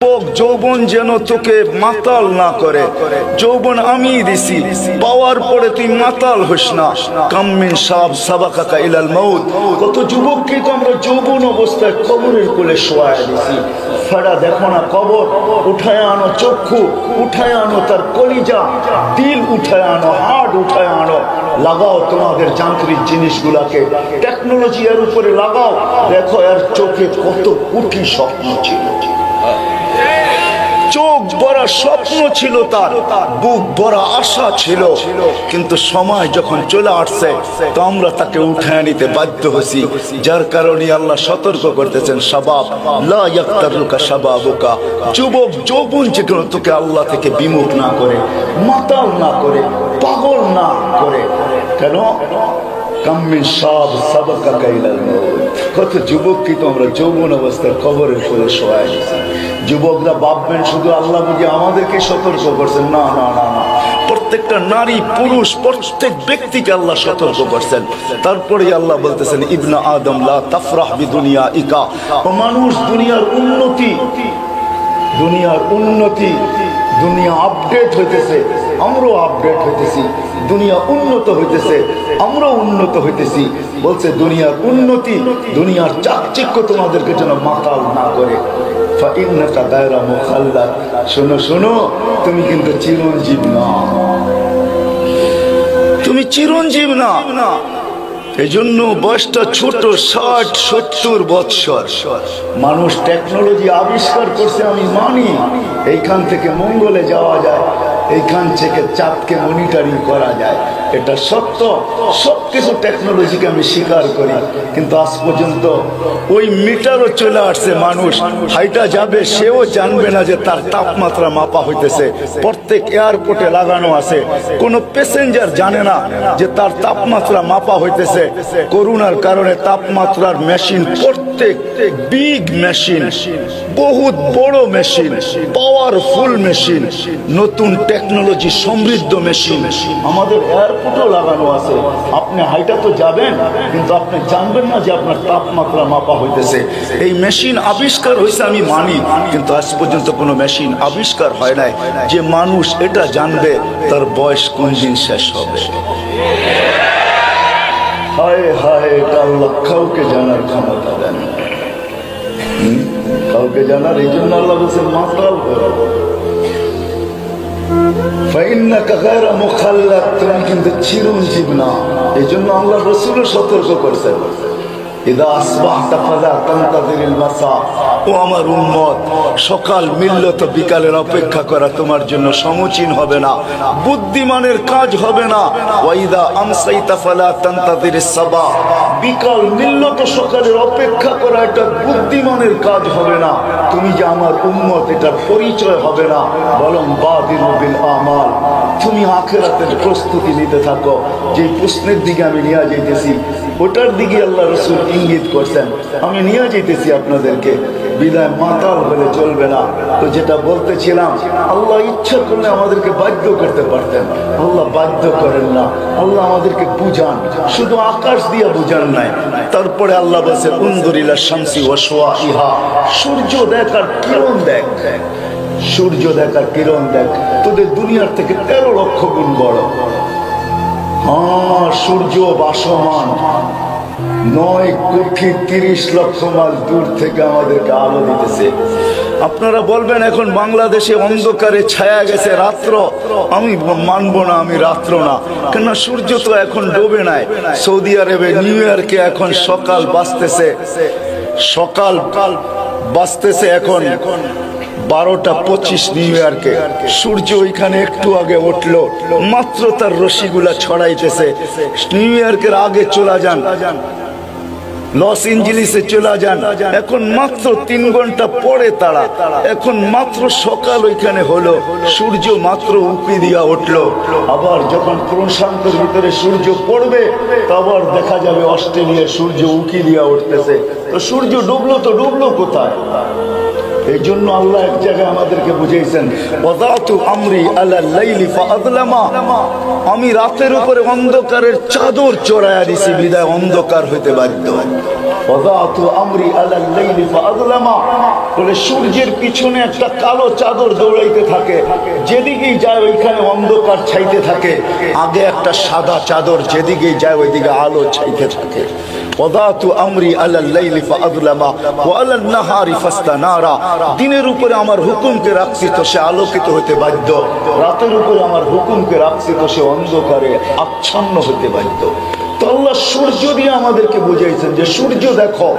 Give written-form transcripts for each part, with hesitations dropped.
যৌবন যেন তোকে মাতাল না করে। যৌবন আমি দিছি, পাওয়ার পরে তুই মাতাল হোস না। কাম্মিন সাব সাবাকাকা ইলাল মাউত। কত যুবককে তো আমরা যৌবন অবস্থায় কবরের কোলে শোয়ায় দিছি। ফেরা দেখো না কবর, উঠায় আনো চক্ষু, উঠায় আনো তার কলিজা, দিল উঠায় আনো, হার্ট উঠায় আনো, লাগাও তোমাদের যান্ত্রিক জিনিসগুলাকে, টেকনোলজি এর উপরে লাগাও, দেখো এর চোখে কত কোটি স্বপ্ন ছিল। চোখ ভরা স্বপ্ন ছিল তার, বুক ভরা আশা ছিল, কিন্তু সময় যখন চলে আসছে তো আমরা তাকে উঠায় নিতে বাধ্য হয়েছি। যার কারণে আল্লাহ সতর্ক করতেছেন, শাবাব লা ইয়াক্তারুকা শাবাবুকা, যুবক যৌবন যেন তোকে আল্লাহ থেকে বিমুখ না করে, মাতাল না করে, পাগল না করে। কেন? কাম্মিন সাব সাবাকাকা ইলাল মাউত। কত যুবক কি তো আমরা যৌবন অবস্থায় কবরের কোলে শোয়ায় গেছি। যুবকরা ভাববেন শুধু আল্লাহ বুঝি আমাদেরকে সতর্ক করছেন, না না না না, প্রত্যেকটা নারী পুরুষ প্রত্যেক ব্যক্তিকে আল্লাহ সতর্ক করছেন। তারপরে আল্লাহ বলতেছেন, ইবনা আদম লা তাফরাহ বিদুনিয়া ইকা, ও মানুষ দুনিয়ার উন্নতি, দুনিয়ার উন্নতি, দুনিয়া আপডেট হইতেছে, আমরাও আপডেট হইতেছি, দুনিয়া উন্নত হইতেছে, আমরাও উন্নত হইতেছি। বলছে দুনিয়ার উন্নতি, দুনিয়ার চাকচিক্য তোমাদেরকে যেন মাতাল না করে। ফাইন্নাকা গায়রা মুখাল্লাদ, শোনো শোনো, তুমি কিন্তু চিরঞ্জীব না, তুমি চিরঞ্জীব না। এই জন্য বয়সটা ছোট, 60-70 বৎসর। মানুষ টেকনোলজি আবিষ্কার করছে, আমি মানি, এইখান থেকে মঙ্গলে যাওয়া যায়, এইখান থেকে চাঁদকে মনিটরিং করা যায়, এটা সত্য। সবকিছু টেকনোলজিকে আমি স্বীকার করি, কিন্তু আজ পর্যন্ত ওই মিটারও চলে আসছে, মানুষ হাইটা যাবে সেও জানবে না যে তার তাপমাত্রা মাপা হইতেছে। প্রত্যেক এয়ারপোর্টে লাগানো আছে, কোনো প্যাসেঞ্জার জানে না যে তার তাপমাত্রা মাপা হইতেছে। করোনার কারণে তাপমাত্রার মেশিন, প্রত্যেক বিগ মেশিন, বহুত বড় মেশিন, পাওয়ারফুল মেশিন, নতুন টেকনোলজি সমৃদ্ধ মেশিন আমাদের এয়ারপোর্টেও লাগানো আছে। আপনি হাইটা তো যাবেন, কিন্তু আপনি জানবেন না যে আপনার তাপমাত্রা মাপা হইতেছে। এই মেশিন আবিষ্কার হয়েছে আমি মানি, কিন্তু আজ পর্যন্ত কোনো মেশিন আবিষ্কার হয় নাই যে মানুষ এটা জানবে তার বয়স কোন দিন শেষ হবে। হায় হায়, এটা আল্লাহ কাউকে জানার ক্ষমতা দেন, কাউকে জানার। এই জন্য আল্লাহ বলছে মাতাল করো। ফাইন্নাকা গায়রা মুখাল্লাদ, তুমি কিন্তু চিরঞ্জীব না। এই জন্য আল্লাহ রাসূল সতর্ক করছেন, ইদা আসবাহতা ফালা তানতাযিরিল মাসা, ও আমার উম্মত, সকাল মিলল তো বিকালের অপেক্ষা করা তোমার জন্য সমীচীন হবে না, বুদ্ধিমানের কাজ হবে না। ওয়াইদা আমসাইতা ফালা তানতাযিরিস সাবা, বিকাল মিলল তো সকালের অপেক্ষা করা এটা বুদ্ধিমানের কাজ হবে না। তুমি যে আমার উম্মত এটার পরিচয় হবে না, বরং বাদিরু বিল আমাল, তুমি আখিরাতের প্রস্তুতি নিতে থাকো। যে প্রশ্নের দিকে আমি নিয়ে যাইতেছি ওটার দিকে আল্লাহ রাসূল ইঙ্গিত করছেন, আমি নিয়ে যেতেছি আপনাদেরকে। বিদায় মাতাল হলে চলবে না। তো যেটা বলতেছিলাম, আল্লাহ ইচ্ছা করলে আমাদেরকে বাধ্য করতে পারতেন, আল্লাহ বাধ্য করেন না। আল্লাহ আমাদেরকে বুঝান, শুধু আকাশ দিয়ে বুঝান নাই। তারপরে আল্লাহ বলছে, উনজুরিলা শামসি ওয়া শুআইহা, সূর্য দেখ আর কিরণ দেখ, সূর্য দেখ আর কিরণ দেখ, তোদের দুনিয়ার থেকে 13 লক্ষ গুণ বড়। হ্যাঁ, সূর্য ভাসমান, 9 কোটি 30 লক্ষ মাইল দূর থেকে আমাদেরকে আলো দিতেছে। আপনারা বলবেন এখন বাংলাদেশে অন্ধকারে ছায়া গেছে রাত্র, আমি মানবো না, আমি রাত্র না। কেন? সূর্য তো এখন ডোবে নাই। সৌদি আরবে নিউ ইয়র্কে এখন সকাল বাজতেছে, সকাল বাজতেছে এখন 12:25 নিউ ইয়র্কে। সূর্য ওইখানে একটু আগে উঠলো, মাত্র তার রশ্মিগুলা ছড়াইতেছে। নিউ ইয়র্কের আগে চলে যান, লস এঞ্জেলিসে চলে যান, এখন মাত্র 3 ঘন্টা পরে তারা, এখন মাত্র সকাল ওইখানে হলো, সূর্য মাত্র উঁকি দিয়া উঠলো। আবার যখন প্রশান্তের ভিতরে সূর্য পড়বে, আবার দেখা যাবে অস্ট্রেলিয়ার সূর্য উঁকি দিয়া উঠতেছে। তো সূর্য ডুবলো তো ডুবলো কোথায়? এই জন্য আল্লাহ এক জায়গায় আমাদেরকে বুঝিয়েছেন, ওয়াদাতু আমরি আলাল লাইলি ফাআযলামা, আমি রাতের উপরে অন্ধকারের চাদর চড়াইয়া দিছি, বিদায় অন্ধকার হইতে বাধ্য। ওয়াদাতু আমরি আলাল লাইলি ফাআযলামা, বলে সূর্যের পিছনে একটা কালো চাদর দৌড়াইতে থাকে, যেদিকেই যায় ওইখানে অন্ধকার ছাইতে থাকে, আগে একটা সাদা চাদর যেদিকেই যায় ওইদিকে আলো ছাইতে থাকে। ওয়াদাতু আমরি আলাল লাইলি ফাআযলামা ওয়া আলান নাহারি ফাস্তানারা, দিনের উপরে আমার হুকুমকে রাখছি তো সে আলোকিত হতে বাধ্য, রাতের উপরে আমার হুকুমকে রাখছি তো সে অন্ধকারে আচ্ছন্ন হতে বাধ্য। তো আল্লাহ সূর্য দিয়ে আমাদেরকে বুঝাইছেন যে সূর্য দেখো,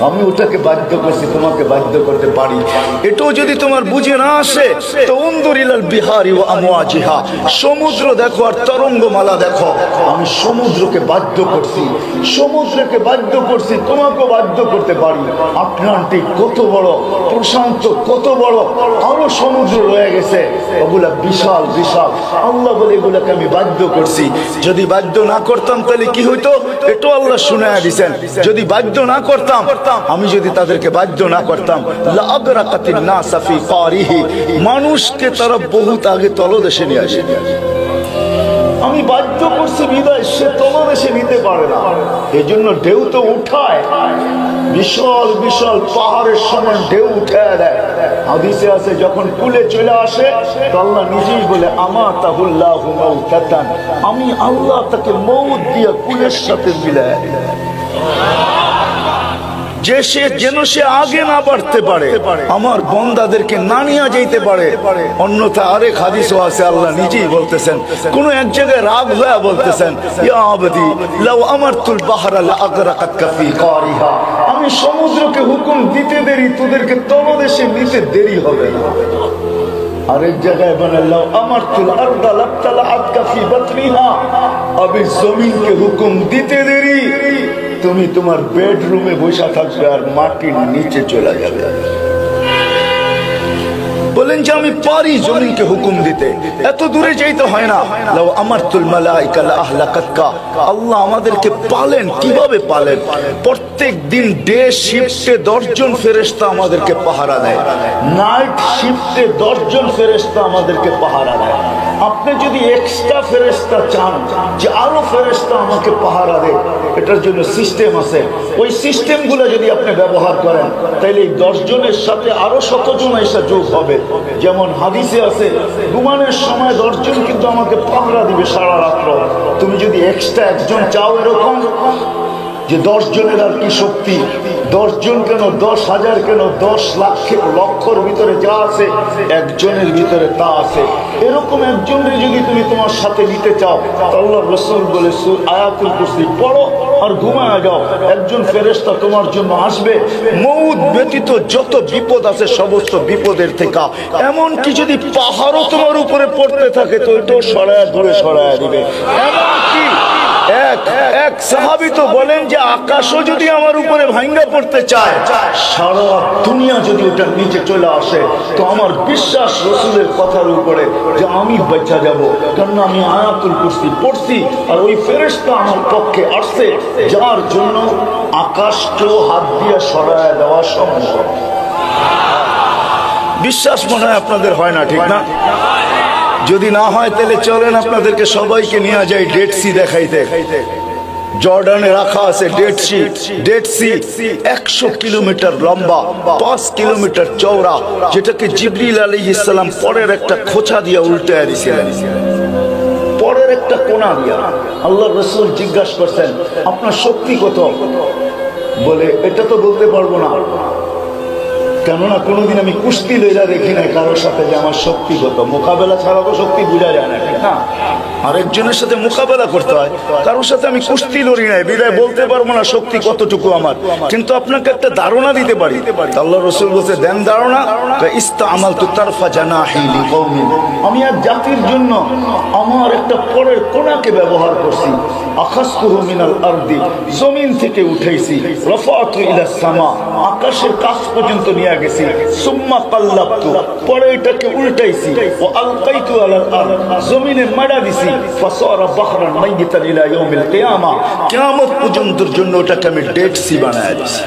আমি ওটাকে বাধ্য করছি, তোমাকে বাধ্য করতে পারি। এটাও যদি তোমার বুঝে না আসে তো উনজুর ইলাল বিহারি ওয়া আমওয়াজিহা, সমুদ্র দেখো আর তরঙ্গমালা দেখো, আমি সমুদ্রকে বাধ্য করছি, সমুদ্রকে বাধ্য করছি, তোমাকেও বাধ্য করতে পারি। আটলান্টিক কত বড়, প্রশান্ত কত বড়, আরো সমুদ্র রয়ে গেছে, ওগুলা বিশাল বিশাল। আল্লাহ বলে এগুলাকে আমি বাধ্য করছি। যদি বাধ্য না করতাম তাহলে কি হইতো, এটাও আল্লাহ শুনায়া দিয়েছেন। যদি বাধ্য না করতাম, আমি যদি তাদেরকে বাধ্য না করতাম, লা আগরাকাতিন নাসা ফি ফারিহি, মানুষকে তারা বহুত আগে তলদেশে নিয়ে আসে। আমি বাধ্য করছি বিদায় সে তলদেশে নিতে পারে না, এই জন্য ঢেউ তো উঠায়, বিশাল বিশাল পাহাড়ের সমান ঢেউ উঠায় দেয়। হাদিসে আছে যখন কুলে চলে আসে তো আল্লাহ নিজেই বলে আমাতাহুল্লাহু মাউতাতান, আমি আল্লাহ তাকে মউত দিয়ে কুলের সাথে মিলায় দিলাম, যে সে যেন সে আগে না বাড়তে পারে, আমার বন্দাদেরকে না নিয়ে যাইতে পারে। অন্যথা আরেক হাদিসও আছে, আল্লাহ নিজেই বলতেছেন, কোন এক জায়গায় রাগ হয়ে বলতেছেন, ইয়া আবদি লাউ আমারতুল বাহরা লা আগরাকাতকা ফি কারিহা, আমি সমুদ্রকে হুকুম দিতে দেরি, তোদেরকে তলদেশে নিতে দেরি হবে না। আরেক জায়গায় বানাল্লাহ আমারতুল আরদা লাবতালাআতকা ফি বাতনিহা, আমি জমিনকে হুকুম দিতে দেরি, তুমি তোমার বেডরুমে বসে থাকবে আর মাটির নিচে চলে যাবে। বলেন যে আমি পারি জমিনকে হুকুম দিতে, এত দূরে যাইতে হয় না। লাউ আমারতুল মালাইকা লা আহলাকাতকা, আল্লাহ আমাদেরকে পালেন, কিভাবে পালেন? প্রত্যেক দিন ডে শিফটে 10 জন ফেরেশতা আমাদেরকে পাহারা দেয়, নাইট শিফটে 10 জন ফেরেশতা আমাদেরকে পাহারা দেয়। আপনি যদি এক্সট্রা ফেরেশতা চান যে আরো ফেরেশতা আমাকে পাহারা দেয়, এটার জন্য সিস্টেম আছে। ওই সিস্টেমগুলো যদি আপনি ব্যবহার করেন তাহলে এই 10 জনের সাথে আরো 100 জন এসে যোগ হবে। যেমন হাদিসে আছে ঘুমানোর সময় 10 জন কিন্তু আমাকে পাহারা দিবে সারা রাত্র। তুমি যদি এক্সট্রা একজন চাও এরকম যে 10 জনের আর কি শক্তি, 10 জন কেন, 10,000 কেন, 10 লক্ষর ভিতরে যা আছে একজনের ভিতরে তা আছে। এরকম একজনের যদি তুমি তোমার সাথে নিতে চাও, আল্লাহর রাসূল বলে আয়াতুল কুরসি পড়ো আর ঘুমায় যাও, একজন ফেরেশতা তোমার জন্য আসবে, মউত ব্যতীত যত বিপদ আছে সমস্ত বিপদের থেকে। এমনকি যদি পাহাড়ও তোমার উপরে পড়তে থাকে তো এটাও সরায়া দূরে সরায়া দিবে। এমনকি এক সাহাবী তো বলেন যে আকাশও যদি আমার উপরে ভাঙ্গা পড়তে চায়, সারা দুনিয়া যদি ওটার নিচে চলে আসে, তো আমার বিশ্বাস রাসূলের কথার উপরে যে আমি বেঁচে যাব, কারণ আমি আয়াতুল কুরসি পড়ছি আর ওই ফেরেশতা আমার পক্ষে আসছে, যার জন্য আকাশকেও হাত দিয়ে সরায় দেওয়া সম্ভব। বিশ্বাস মনে হয় আপনাদের হয় না, ঠিক না? যদি না হয় তাহলে চলেন আপনাদেরকে সবাইকে নিয়ে যাই ডেড সি দেখাইতে। জর্ডানে রাখা আছে Dead Sea. Dead Sea 100 kilometre লম্বা, 5 কিলোমিটার চওড়া, যেটাকে জিবরিল আলাইহিস সালাম পরের একটা খোঁচা দিয়ে উল্টায় দিয়েছিলেন, পরের একটা কোণা দিয়া। আল্লাহর রাসূল জিজ্ঞাসা করছেন আপনার শক্তি কত? বলে এটা তো বলতে পারবো না, কেননা কোনোদিন আমি কুস্তি লইলা দেখি নাই কারোর সাথে যে আমার শক্তি কত। মোকাবেলা ছাড়া তো শক্তি বোঝা যায় না, ঠিক না? আরেকজনের সাথে মোকাবেলা করতে হয়, কারোর সাথে আমি কুস্তি লড়ি নাই, বিদায় বলতে পারবো না শক্তি কতটুকু আমার, কিন্তু আপনাকে একটা ধারণা দিতে পারি। আল্লাহ রাসূল বলছে দেন ধারণা, ইস্তামালতু তারফা জানাহি লিকওমিন, আমি এক জাতির জন্য আমার একটা পরের কোণাকে ব্যবহার করছি। আখাসতুহু মিনাল আরদি, জমিন থেকে উঠাইছি, রাফাতু ইলাস সামা, আকাশের কাছ পর্যন্ত নিয়ে গেছি, সুম্মা কাল্লাবতু, পরে এটাকে উল্টাইছি, ও আলকাইতু আলাল আরদ, জমিনে মারা দিছি, ফাসারা বাহরান মাইয়িতান ইলা ইয়াউমিল কিয়ামা, কিয়ামত পর্যন্তর জন্য ওটাকে আমি ডেড সি বানায় দিছি।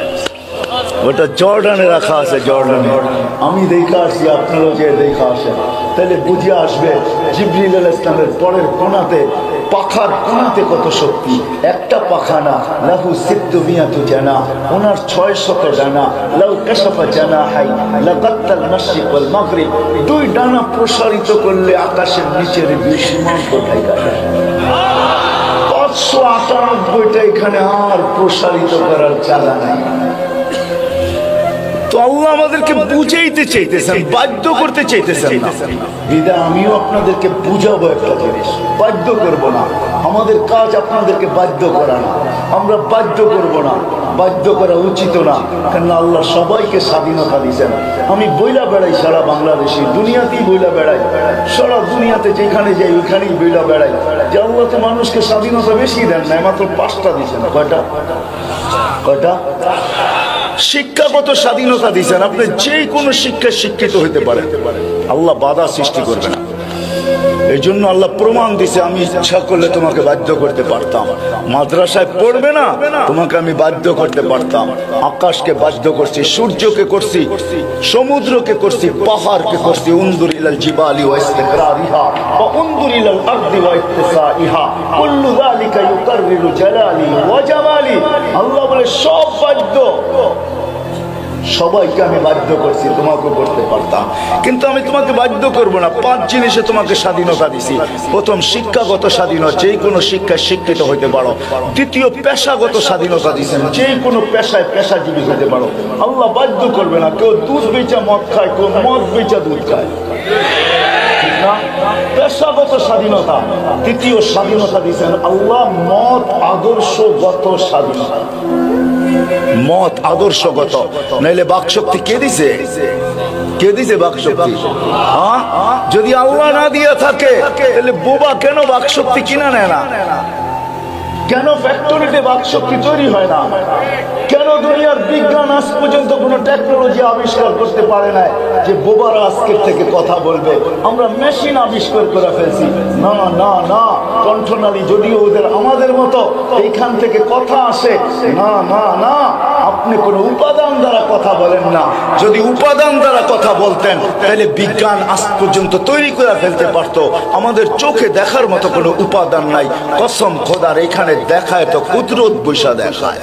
ওটা জর্ডানে রাখা আছে, জর্ডানে। আমি দেখা আসছি, আপনারাও যে দেখা আসেন, তাহলে বুঝে আসবে জিবরিল আলাইহিস সালামের পরের কোণাতে, পাখার কোণাতে কত শক্তি। একটা পাখা না, লাহু সিদ্দু মিয়াতু জানা, ওনার 600 ডানা। লাউ কাশাফা জানাহাই লাগাত্তাল মাশরিক ওয়াল মাগরিব, দুই ডানা প্রসারিত করলে আকাশের নিচের সীমান্ত ঢাকা যায়। 598টা এখানে আর প্রসারিত করার জায়গা নাই। তো আল্লাহ আমাদেরকে বুঝাইতে চাইতেছেন, বাধ্য করতে চাইতেছেন না। বিদা আমিও আপনাদেরকে বুঝাবো একটা জিনিস, বাধ্য করব না। আমাদের কাজ আপনাদেরকে বাধ্য করা না, আমরা বাধ্য করব না, বাধ্য করা উচিত না। কেন আল্লাহ সবাইকে স্বাধীনতা দিয়েছেন। আমি বইলা বেড়াই সারা বাংলাদেশে, দুনিয়াতেই বইলা বেড়াই, সারা দুনিয়াতে যেখানে যাই ওইখানেই বইলা বেড়াই যে আল্লাহ তো মানুষকে স্বাধীনতা বেশি দেন না, মাত্র 5টা দিয়েছেন। কয়টা? কয়টা? শিক্ষাগত স্বাধীনতা দিয়েছেন। আপনি যে কোনো শিক্ষায় শিক্ষিত হইতে পারেন, আল্লাহ বাধা সৃষ্টি করবে না। এই জন্য আল্লাহ প্রমাণ দিছে, আমি ইচ্ছা করলে তোমাকে বাধ্য করতে পারতাম। মাদ্রাসায় পড়বে না, তোমাকে আমি বাধ্য করতে পারতাম। আকাশকে বাধ্য করছি, সূর্যকে করছি, সমুদ্রকে করছি, পাহাড়কে করছি। উনজুর ইলাল জিবালি ওয়া ইসতিকরারিহা ওয়া উনজুর ইলাল আরদি ওয়া ইত্তিসাইহা কুল্লু যালিকা ইউকাররিরু জালালি ওয়া জামালি। আল্লাহ বলে সব বাধ্য, সবাইকে আমি বাধ্য করছি, তোমাকে করতে পারতাম, কিন্তু আমি তোমাকে বাধ্য করব না। 5 জিনিসে তোমাকে স্বাধীনতা দিছি। প্রথম, শিক্ষাগত স্বাধীনতা, যে কোনো শিক্ষায় শিক্ষিত হইতে পারো। দ্বিতীয়, পেশাগত স্বাধীনতা দিচ্ছেন, যে কোনো পেশায় পেশাজীবী হতে পারো। আল্লাহ বাধ্য করবে না। কেউ দুধ বেচা মদ খায়, কেউ মদ বেচা দুধ খায়, ঠিক না? পেশাগত স্বাধীনতা। তৃতীয় স্বাধীনতা দিচ্ছেন আল্লাহ মত আদর্শগত স্বাধীনতা। মত আদর্শগত, নাইলে বাকশক্তি কে দিছে? কে দিছে বাকশক্তি? যদি আল্লাহ না দিয়ে থাকে তাহলে বোবা কেন বাকশক্তি কিনা নেয় না? কেন ফ্যাক্টরিতে বাকশক্তি তৈরি হয় না? কেন দুনিয়ার বিজ্ঞান আজ পর্যন্ত কোনো টেকনোলজি আবিষ্কার করতে পারে না যে বোবারা আজকের থেকে কথা বলবে? আমরা মেশিন আবিষ্কার করে ফেলছি। না না না, কণ্ঠনালী যদিও ওদের আমাদের মতো এইখান থেকে কথা আসে, না না না, আপনি কোনো উপাদান দ্বারা কথা বলেন না। যদি উপাদান দ্বারা কথা বলতেন তাহলে বিজ্ঞান আজ পর্যন্ত তৈরি করে ফেলতে পারতো। আমাদের চোখে দেখার মতো কোনো উপাদান নাই। কসম খোদার, এখানে দেখায় তো কুদরত বৈশা দেখায়,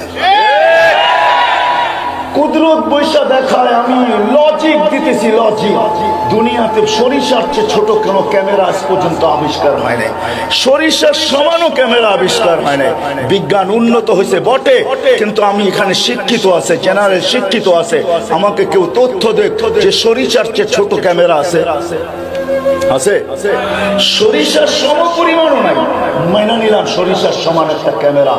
কুদরত বৈশা দেখায়। আমি লজিক দিতেছি, লজিক। দুনিয়াতে সরিষার চেয়ে ছোট কোনো ক্যামেরা আজ পর্যন্ত আবিষ্কার হয় নাই, সরিষার সমানও ক্যামেরা আবিষ্কার হয় নাই। বিজ্ঞান উন্নত হয়েছে বটে, কিন্তু আমি এখানে শিক্ষিত আছে, জেনারেল শিক্ষিত আছে। আমাকে কেউ তথ্য দেখ যে সরিষার চেয়ে ছোট ক্যামেরা আছে? আছে? সরিষার সম পরিমাণও নাই। মাইনা নিলাম সরিষার সমান একটা ক্যামেরা,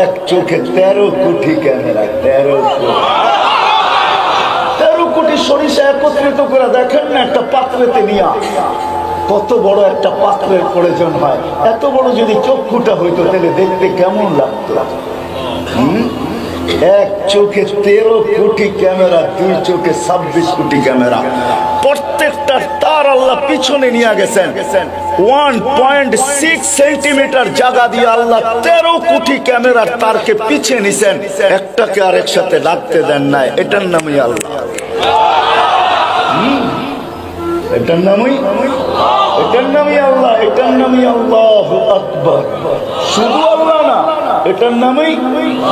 এক চোখে 13 কোটি ক্যামেরা। 13 কোটি সরিষা একত্রিত করে দেখেন না একটা পাত্রেতে নিয়া, কত বড় একটা পাত্রের প্রয়োজন হয়। এত বড় যদি চক্ষুটা হইতো তাহলে দেখতে কেমন লাগতো? এক চোখে 13 কোটি ক্যামেরা, 2 চোখে 26 কোটি ক্যামেরা। প্রত্যেকটা তার আল্লাহ পিছনে নিয়ে গেছেন। 1.6 সেন্টিমিটার জায়গা দিয়ে আল্লাহ 13 কোটি ক্যামেরার তারকে পিছিয়ে নিছেন, একটাকে আরেক সাথে লাগতে দেন নাই। এটার নামই আল্লাহ, এটার নামই, এটার নামই আল্লাহ, এটার নামই আল্লাহু আকবার। শুধু আল্লাহ না, এটার নামই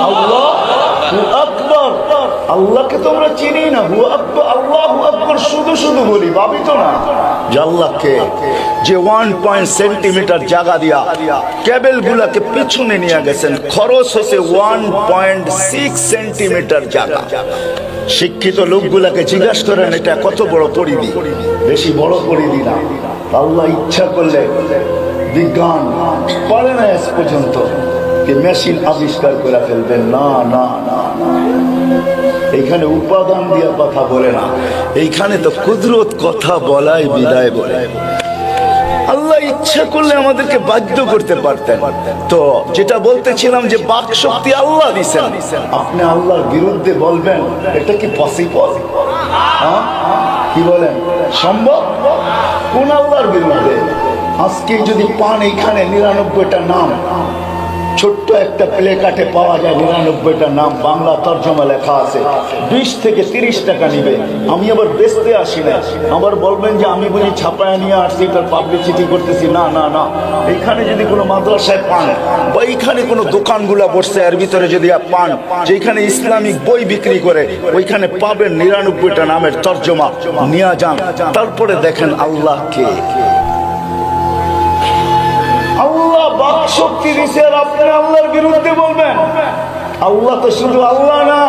আল্লাহু আকবার। আল্লাহকে তোমরা চিনি না, আল্লাহু আকবার শুধু শুধু বলি, ভাবি তো না যে আল্লাহকে, যে 1 সেন্টিমিটার জায়গা দিয়া কেবল গুলাকে পিছনে নিয়ে গেছেন। খরচ হচ্ছে 1.6 সেন্টিমিটার জায়গা। শিক্ষিত লোকগুলাকে জিজ্ঞাসা করেন এটা কত বড় পরিধি? বেশি বড় পরিধি না। আল্লাহ ইচ্ছা করলে বিজ্ঞান পারে না আজ পর্যন্ত যে মেশিন আবিষ্কার করে ফেলবেন। না না না, এইখানে উপাদান দিয়ে কথা বলে না, এইখানে তো কুদরত কথা বলাই বিদায় বলে। আল্লাহ ইচ্ছা করলে আমাদেরকে বাধ্য করতে পারতেন। তো যেটা বলতেছিলাম যে বাক শক্তি আল্লাহ দিছেন, আপনি আল্লাহর বিরুদ্ধে বলবেন, এটা কি পসিবল? কি বলেন, সম্ভব? কোন আল্লাহর বিরুদ্ধে? আজকে যদি পান এইখানে 99টা নাম, ছোট্ট একটা প্লে কার্ডে পাওয়া যায় 99টা নাম, বাংলা তর্জমা লেখা আছে। 20 থেকে 30 টাকা নিবে। আমি আবার বেচতে আসি না, আবার বলবেন যে আমি বুঝি ছাপায় নিয়ে আসছি, তার পাবলিসিটি করতেছি। না না না, এইখানে যদি কোনো মাদ্রাসায় পান বা এইখানে কোনো দোকানগুলা বসছে এর ভিতরে যদি পান যেখানে ইসলামিক বই বিক্রি করে, ওইখানে পাবেন 99টা নামের তর্জমা। নিয়ে যান, তারপরে দেখেন আল্লাহ কে। আল্লাহ বাক শক্তি দিছে আর আপনি আল্লাহর বিরুদ্ধে বলবেন? আল্লাহ তো শুধু আল্লাহ না।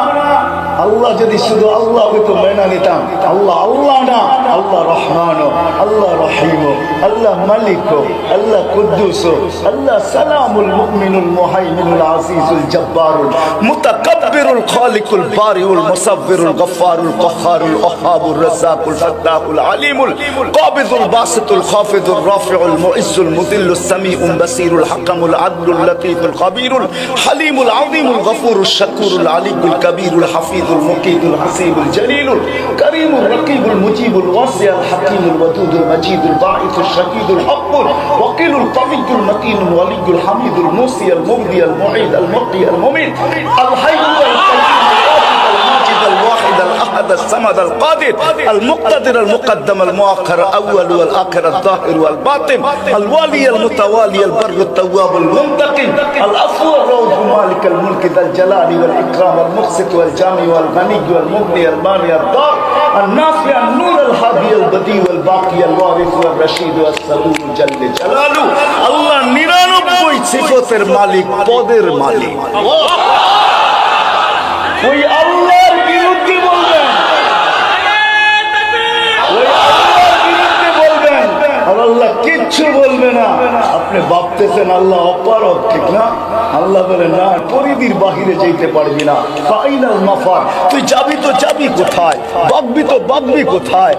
আল্লাহ যদি শুধু আল্লাহ হইতো মেনে নিতাম। আল্লাহ আল্লাহ না, আল্লাহ রহমান, আল্লাহ রহিম, আল্লাহ মালিক, আল্লাহ কুদ্দুস, আল্লাহ সালামুল মুমিনুল মুহাইমিনুল আজিজুল জব্বারুল মুতাকাব্বিরুল খালিকুল বারিউল মুসাব্বিরুল গফফারুল কহ্হারুল ওহাবুর রাজ্জাকুল ফাত্তাহুল আলিমুল কাবিদুল বাসিতুল খাফিদুর রাফিউল মুইজ্জুল মুদিল্লুস সামিউল বাসিরুল হাকামুল আদলুল লতীফুল খাবীরুল হালিমুল আযীমুল গফুরুশ শাকুরুল আলিয়ুল কবীরুল হাফিজুল মুকিদুল হাসিবুল জলিলুল করিমুল রকিবুল মুজিবুল ওয়াসিউল হাকিমুল ওয়াদুদুল মজিদুল বাঈসুল শাকিদুল হকুল ওয়াকিলুল কবিয়ুল মতিনুল ওয়ালিয়ুল হামিদুল মুসিয়াল মুবদিয়াল মুঈদুল মুকিয়াল মুমিত আল হাইয়ুল الواحد الأحد الصمد القادر المقتدر المقدم المؤخر الأول والآخر الظاهر والباطن الوالي المتوالي البر التواب المنتقم العفو الرؤوف مالك الملك ذا الجلال والإكرام المقسط والجامع والغني والمغني المانع الضار النافع النور الهادي البديع والباقي الوارث والرشيد والسرور جل جلاله الله 99 সিফাতের মালিক, পদের মালিক। ওই আল্লাহর বিরুদ্ধে বলবেন, ওই আল্লাহর বিরুদ্ধে বলবেন আর আল্লাহ কিচ্ছু বলবে না। আপনি ভাবতেছেন আল্লাহ অপারগ, ঠিক না? আল্লাহ বলে না, পরিধির বাহিরে যেতে পারবি না। ফাইনাল মাফার, তুই যাবি তো যাবি কোথায়, বাগবি তো বাগবি কোথায়,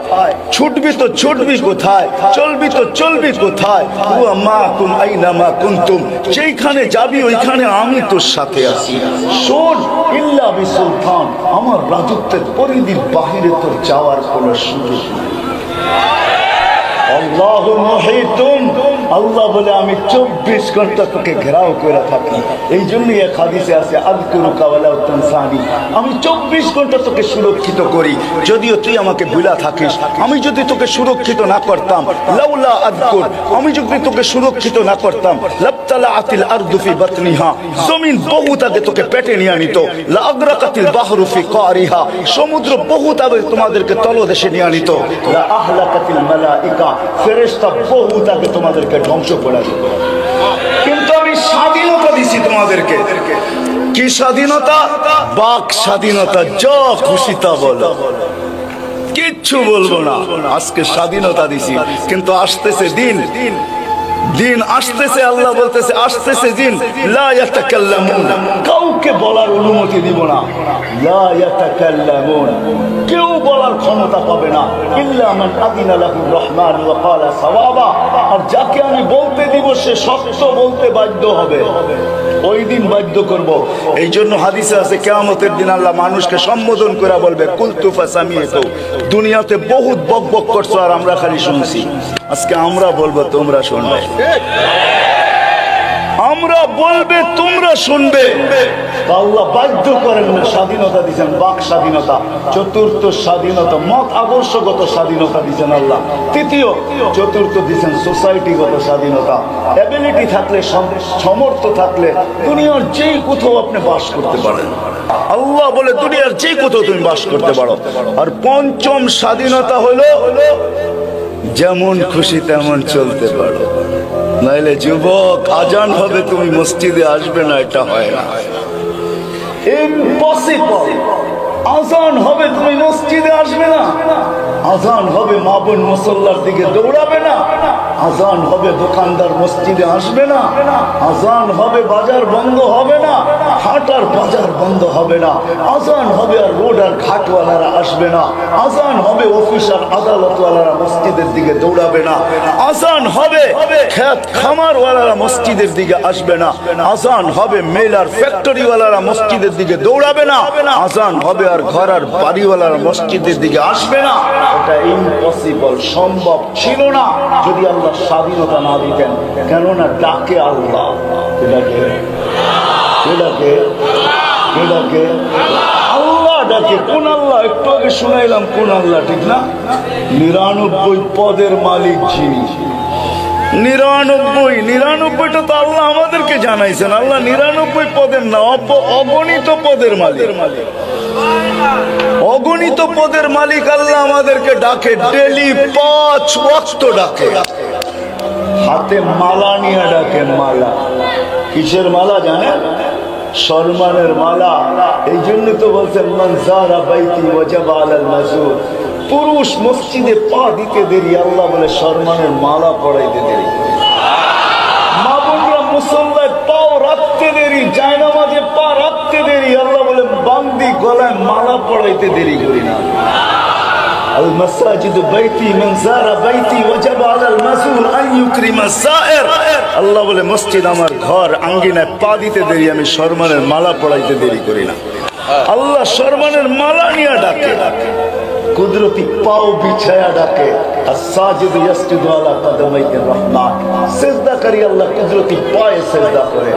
ছুটবি তো ছুটবি কোথায়, চলবি তো চলবি কোথায়। হুয়া মাকুম আইনামা কুনতুম, যেখানে যাবি ওইখানে আমি তোর সাথে আছি। শোন, ইল্লা বিসুলতান, আমার রাজত্বের পরিধির বাহিরে তোর যাওয়ার কোনো সুযোগ নেই। আল্লাহু মুহিতুন, আল্লাহ বলে আমি 24 ঘন্টা তোকে ঘেরাও করে থাকি। এই জন্যই এক হাদিসে আছে আযকুরুকা ওয়ালা তানসানি, আমি 24 ঘন্টা তোকে সুরক্ষিত করি। যদিও তুই আমাকে ভুলা থাকিস, আমি যদি তোকে সুরক্ষিত না করতাম, লাউলা আযকুর, আমি যদি তোকে সুরক্ষিত না করতাম, লাবতালাআতিল আরদু ফি বাতনিহা, জমিন বহুত আগে তোকে পেটে নিয়ে নিত। লা আগরাকাতিল বাহরু ফি কারিহা, সমুদ্র বহুত আগে তোমাদেরকে তলদেশে নিয়ে নিত। লা আহলাকাতিল মালাইকা, ফেরেশতা বহুত আগে তোমাদেরকে ধ্বংস করে দিত। কিন্তু আমি স্বাধীনতা দিছি তোমাদেরকে। কি স্বাধীনতা? বাক স্বাধীনতা, যা খুশি তা বলো, কিচ্ছু বলবো না। আজকে স্বাধীনতা দিছি, কিন্তু আসতেছে দিন, দিন আসতেছে, আল্লাহ বলতেছে আসতেছে দিন, লা ইয়াতাকাল্লামুন, কাউকে বলার অনুমতি দিব না। লা ইয়াতাকাল্লামুন, কেউ বলার ক্ষমতা পাবে না। ইল্লা মান আযিনা লাহুর রহমান ওয়া ক্বালা সাওয়াবা, আর যাকে আমি বলতে দিব সে সত্য বলতে বাধ্য হবে। ওই দিন বাধ্য করব। এই জন্য হাদিসে আছে কিয়ামতের দিন আল্লাহ মানুষকে সম্বোধন করে বলবে কুলতু ফাসামিতু, দুনিয়াতে বহুত বকবক করছো আর আমরা খালি শুনছি। আজকে আমরা বলবো তোমরা শুনবে, আমরা বলবে তোমরা শুনবে। আল্লাহ বাধ্য করেন না, স্বাধীনতা দিচ্ছেন, বাক স্বাধীনতা। চতুর্থ স্বাধীনতা, মত আদর্শগত স্বাধীনতা দিচ্ছেন আল্লাহ। তৃতীয়, চতুর্থ দিচ্ছেন সোসাইটিগত স্বাধীনতা। এবিলিটি থাকলে, সমর্থ থাকলে দুনিয়ার যেই কোথাও আপনি বাস করতে পারেন। আল্লাহ বলে দুনিয়ার যেই কোথাও তুমি বাস করতে পারো। আর পঞ্চম স্বাধীনতা হলো যেমন খুশি তেমন চলতে পারো। নাইলে যুবক, আজান হবে তুমি মসজিদে আসবে না, এটা হয় না, ইম্পসিবল। আজান হবে তুমি মসজিদে আসবে না, আজান হবে মা বোন মুসল্লার দিকে দৌড়াবে না, আজান হবে দোকানদার মসজিদে আসবে না, আজান হবে বাজার বন্ধ হবে না, হাটার বাজার বন্ধ হবে না, আজান হবে আর রোড আর ঘাটওয়ালারা আসবে না, আজান হবে অফিস আর আদালতওয়ালারা মসজিদের দিকে দৌড়াবে না, আজান হবে খেত খামারওয়ালারা মসজিদের দিকে আসবে না, আজান হবে মেল আর ফ্যাক্টরিওয়ালারা মসজিদের দিকে দৌড়াবে না, আজান হবে আর ঘর আর বাড়িওয়ালারা মসজিদের দিকে আসবে না। এটা ইম্পসিবল, সম্ভব ছিল না যদি আল্লাহ আল্লাহ স্বাধীনতা না দিতেন। কেননা ডাকে আল্লাহ, ডাকে আল্লাহ ডাকে। কোন আল্লাহ? একটু আগে শুনাইলাম কোন আল্লাহ, ঠিক না? 99 পদের মালিক যিনি, 99টা তো আল্লাহ আমাদেরকে জানাইছেন। আল্লাহ 99 পদের না, অগণিত পদের মালিক, অগণিত পদের মালিক আল্লাহ আমাদেরকে ডাকে। ডেলি 5 ওয়াক্ত ডাকে। হাতে মালা নিয়ে ডাকে। মালা কিসের মালা জানেন? সম্মানের মালা। এই জন্য তো বলছেন মান যারা বাইতি ওয়াজাবা আলাল মাযুর। পুরুষ মসজিদে পা দিতে দেরি, আল্লাহ বলে সম্মানের মালা পড়াইতে দেরি। মা বোনরা মুসল্লায় পাও রাখতে দেরি, জায়নামাজে পা রাখতে দেরি, আল্লাহ বলে বান্দি গলায় মালা পড়াইতে দেরি করি না। আল মাসাজিদু বাইতি মান যারা বাইতি ওয়াজাবা আলাল মাযুর আন ইউকরিমা সায়ের। আল্লাহ বলে মসজিদ আমার ঘর, আঙ্গিনায় পা দিতে দেরি, আমি সম্মানের মালা পড়াইতে দেরি করি না। আল্লাহ সম্মানের মালা নিয়ে ডাকে, কুদরতি পাও বিছায়া ডাকে। as-sajid yasjudu ala qadamayhi ar-rahman। সিজদাকারী আল্লাহ কুদরতি পায়ে সিজদা করে।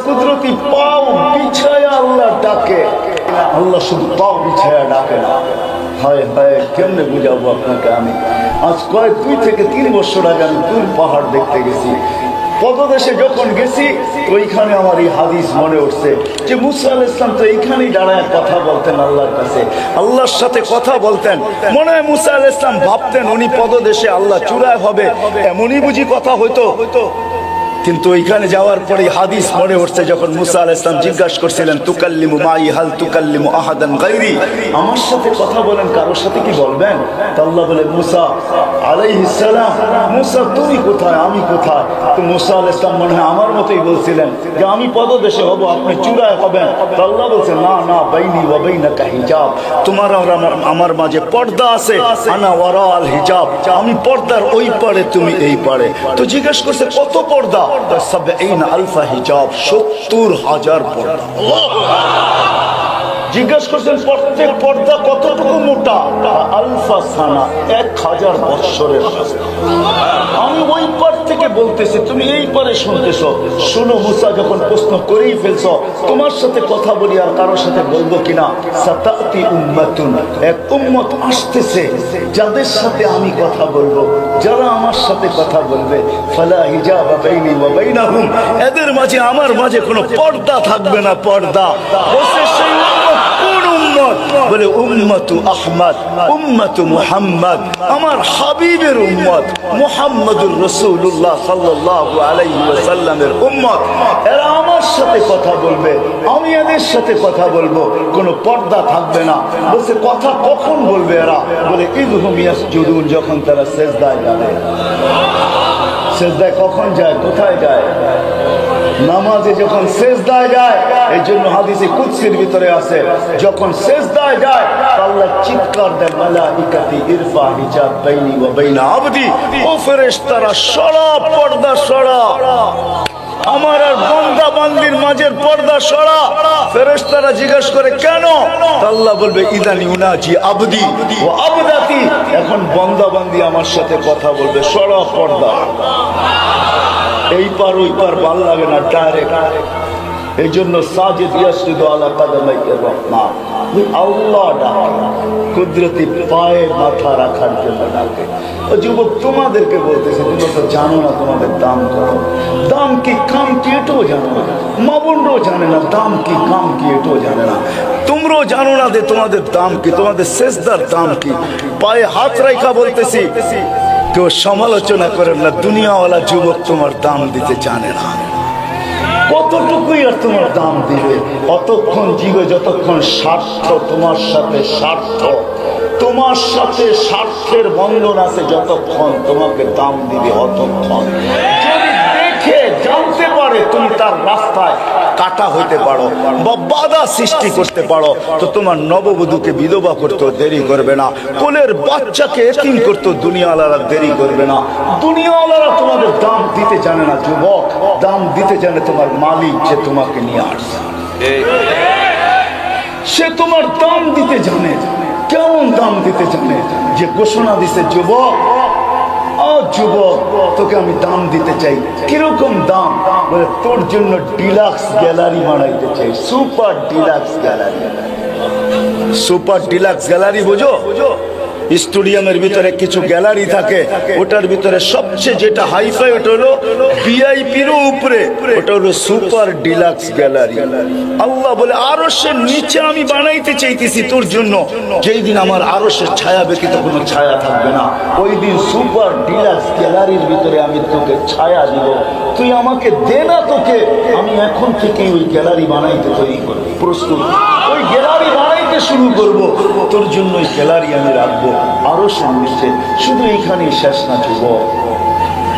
কুদরতি পাও বিছায়া আল্লাহ ডাকে। আল্লাহ শুধু পাও বিছায়া ডাকে না। হায় হায়, কেমনে বুঝাবো আপনাকে আমি? আজ কয়েক 2 থেকে 3 বছর আগে আমি দূর পাহাড় দেখতে গেছি। পদদেশে যখন গেছি ওইখানে আমার এই হাদিস মনে উঠছে যে মুসা আলাইহিস সালাম তো এইখানেই দাঁড়ায় কথা বলতেন আল্লাহর কাছে, আল্লাহর সাথে কথা বলতেন। মনে হয় মুসা আলাইহিস সালাম ভাবতেন উনি পদদেশে, আল্লাহ চূড়ায় হবে, এমনই বুঝি কথা হইতো। কিন্তু ওইখানে যাওয়ার পরে হাদিস মনে উঠছে যখন মুসা আলাইহিস সালাম জিজ্ঞাসা করছিলেন তুকাল্লিমু মাই হাল তুকাল্লিমু আহাদান গায়রি, আমার সাথে কথা বলেন, কারোর সাথে কি বলবেন? তো আল্লাহ বলে মুসা আলাইহিস সালাম, মুসা তুমি কোথায়, আমি কোথায়? তো মুসা আলাইহিস সালাম মনে হয় আমার মতোই বলছিলেন যে আমি পদদেশে হব, আপনি চূড়ায় হবেন। তো আল্লাহ বলছে না না, বাইনি ওয়া বাইনাকা হিজাব, তোমার আর আমার মাঝে পর্দা আছে। আনা ওয়ারা আল হিজাব, আমি পর্দার ওই পারে, তুমি এই পারে। তো জিজ্ঞেস করছে কত পর্দা? 70,000 হিজাব, 70,000 পর্দা। জিজ্ঞেস করছেন প্রত্যেক পর্দা কতটুকু মোটা? আলফা সানা, 1000 বৎসরের রাস্তা। আমি ওই পার থেকে বলতেছি, তুমি এই পারে শুনতেছো। শোনো মুসা, যখন প্রশ্ন করেই ফেলছো তোমার সাথে কথা বলি আর কারোর সাথে বলবো কিনা, সাতাতি উম্মাতুন, এক উম্মত আসতেছে যাদের সাথে আমি কথা বলবো, যারা আমার সাথে কথা বলবে, ফালা হিজাবা বাইনি ওয়া বাইনাহুম, এদের মাঝে আমার মাঝে কোনো পর্দা থাকবে না। পর্দা বসে সেই বলে উম্মতু আহমদ, উম্মতু মুহাম্মদ, আমার হাবিবের উম্মত মুহাম্মদুর রাসূলুল্লাহ সাল্লাল্লাহু আলাইহি ওয়াসাল্লামের উম্মত। এরা আমার সাথে কথা বলবে, আমি এদের সাথে কথা বলবো, কোনো পর্দা থাকবে না। বলছে কথা কখন বলবে এরা? বলে ইযহুম ইয়াসজুদুন, যখন তারা সিজদায় যাবে। সিজদায় কখন যায়, কোথায় যায়? নামাজে যখন সিজদায় যায়। এই জন্য হাদিসে কুদসির ভিতরে আছে, যখন সিজদায় যায় আল্লাহ চিৎকার দেন, মালাইকাতি ইরফা হিজাব বাইনি ওয়া বাইনা আবদি, ও ফেরেশতারা সরা পর্দা সরা, আমার আর বান্দা বান্দির মাঝের পর্দা সরা। ফেরেশতারা জিজ্ঞাসা করে কেন? আল্লাহ বলবে ইদানি উনাজি আবদি ওয়া আবদাতি, এখন বান্দা বান্দি আমার সাথে কথা বলবে, সরা পর্দা। এই পার ওই পার ভাল লাগে না, ডাইরেক্ট। এই জন্য সাজিদ ইয়াসজুদু আলা কাদামাইহি রহমান, আল্লাহ ডাকে, কুদরতি পায়ে মাথা রাখার জন্য ডাকে। ও যুবক, তোমাদেরকে বলতেছে, তোমরা তো জানো না তোমাদের দাম কত। দাম কি কাম কি এটাও জানো না, মা বোনরাও জানে না দাম কি কাম কি এটাও জানে না। তোমরাও জানো না যে তোমাদের দাম কি, তোমাদের সেজদার দাম কি। পায়ে হাত রাখা বলতেছি, কেউ সমালোচনা করেন না। দুনিয়াওয়ালা যুবক তোমার দাম দিতে জানে না। কতটুকুই আর তোমার দাম দিবে? অতক্ষণ জীবে যতক্ষণ স্বার্থ তোমার সাথে, স্বার্থ তোমার সাথে স্বার্থের বন্ধন আছে, যতক্ষণ তোমাকে দাম দিবে অতক্ষণ। যদি দেখে জানতে পারে তুমি তার রাস্তায় কাটা হইতে পারো বা বাধা সৃষ্টি করতে পারো, তো তোমার নববধূকে বিধবা করতেও দেরি করবে না, কোলের বাচ্চাকে এতিম করতেও দুনিয়াওয়ালারা দেরি করবে না। দুনিয়াওয়ালারা তোমাদের দাম দিতে জানে না যুবক, দাম দিতে জানে তোমার মালিক যে তোমাকে নিয়ে আসছে। সে তোমার দাম দিতে জানে। কেমন দাম দিতে জানে? যে ঘোষণা দিছে, যুবক যুবক, তোকে আমি দাম দিতে চাই। কিরকম দাম? বলে তোর জন্য ডিলাক্স গ্যালারি বানাইতে চাই, super deluxe gallery. Super deluxe gallery বোঝো? স্টেডিয়ামের ভিতরে কিছু গ্যালারি থাকে, ওটার ভিতরে সবচেয়ে যেটা হাইফাই ওটা হলো ভিআইপির উপরে, ওটা হলো সুপার ডিলাক্স গ্যালারি। আল্লাহ বলে আরশের নিচে আমি বানাইতে চাইতেছি তোর জন্য। যেই দিন আমার আরশের ছায়া ব্যতীত কোনো ছায়া থাকবে না, ওই দিন সুপার ডিলাক্স গ্যালারির ভিতরে আমি তোকে ছায়া দিব। তুই আমাকে দে না, তোকে আমি এখন থেকে ওই গ্যালারি বানাইতে তৈরি করব, প্রস্তুত। ওই গ্যালারি বানাইতে শুরু করব, তোর জন্য ওই গ্যালারি আমি রাখবো আরো সামনে। শুধু এইখানেই শেষ না যুবক।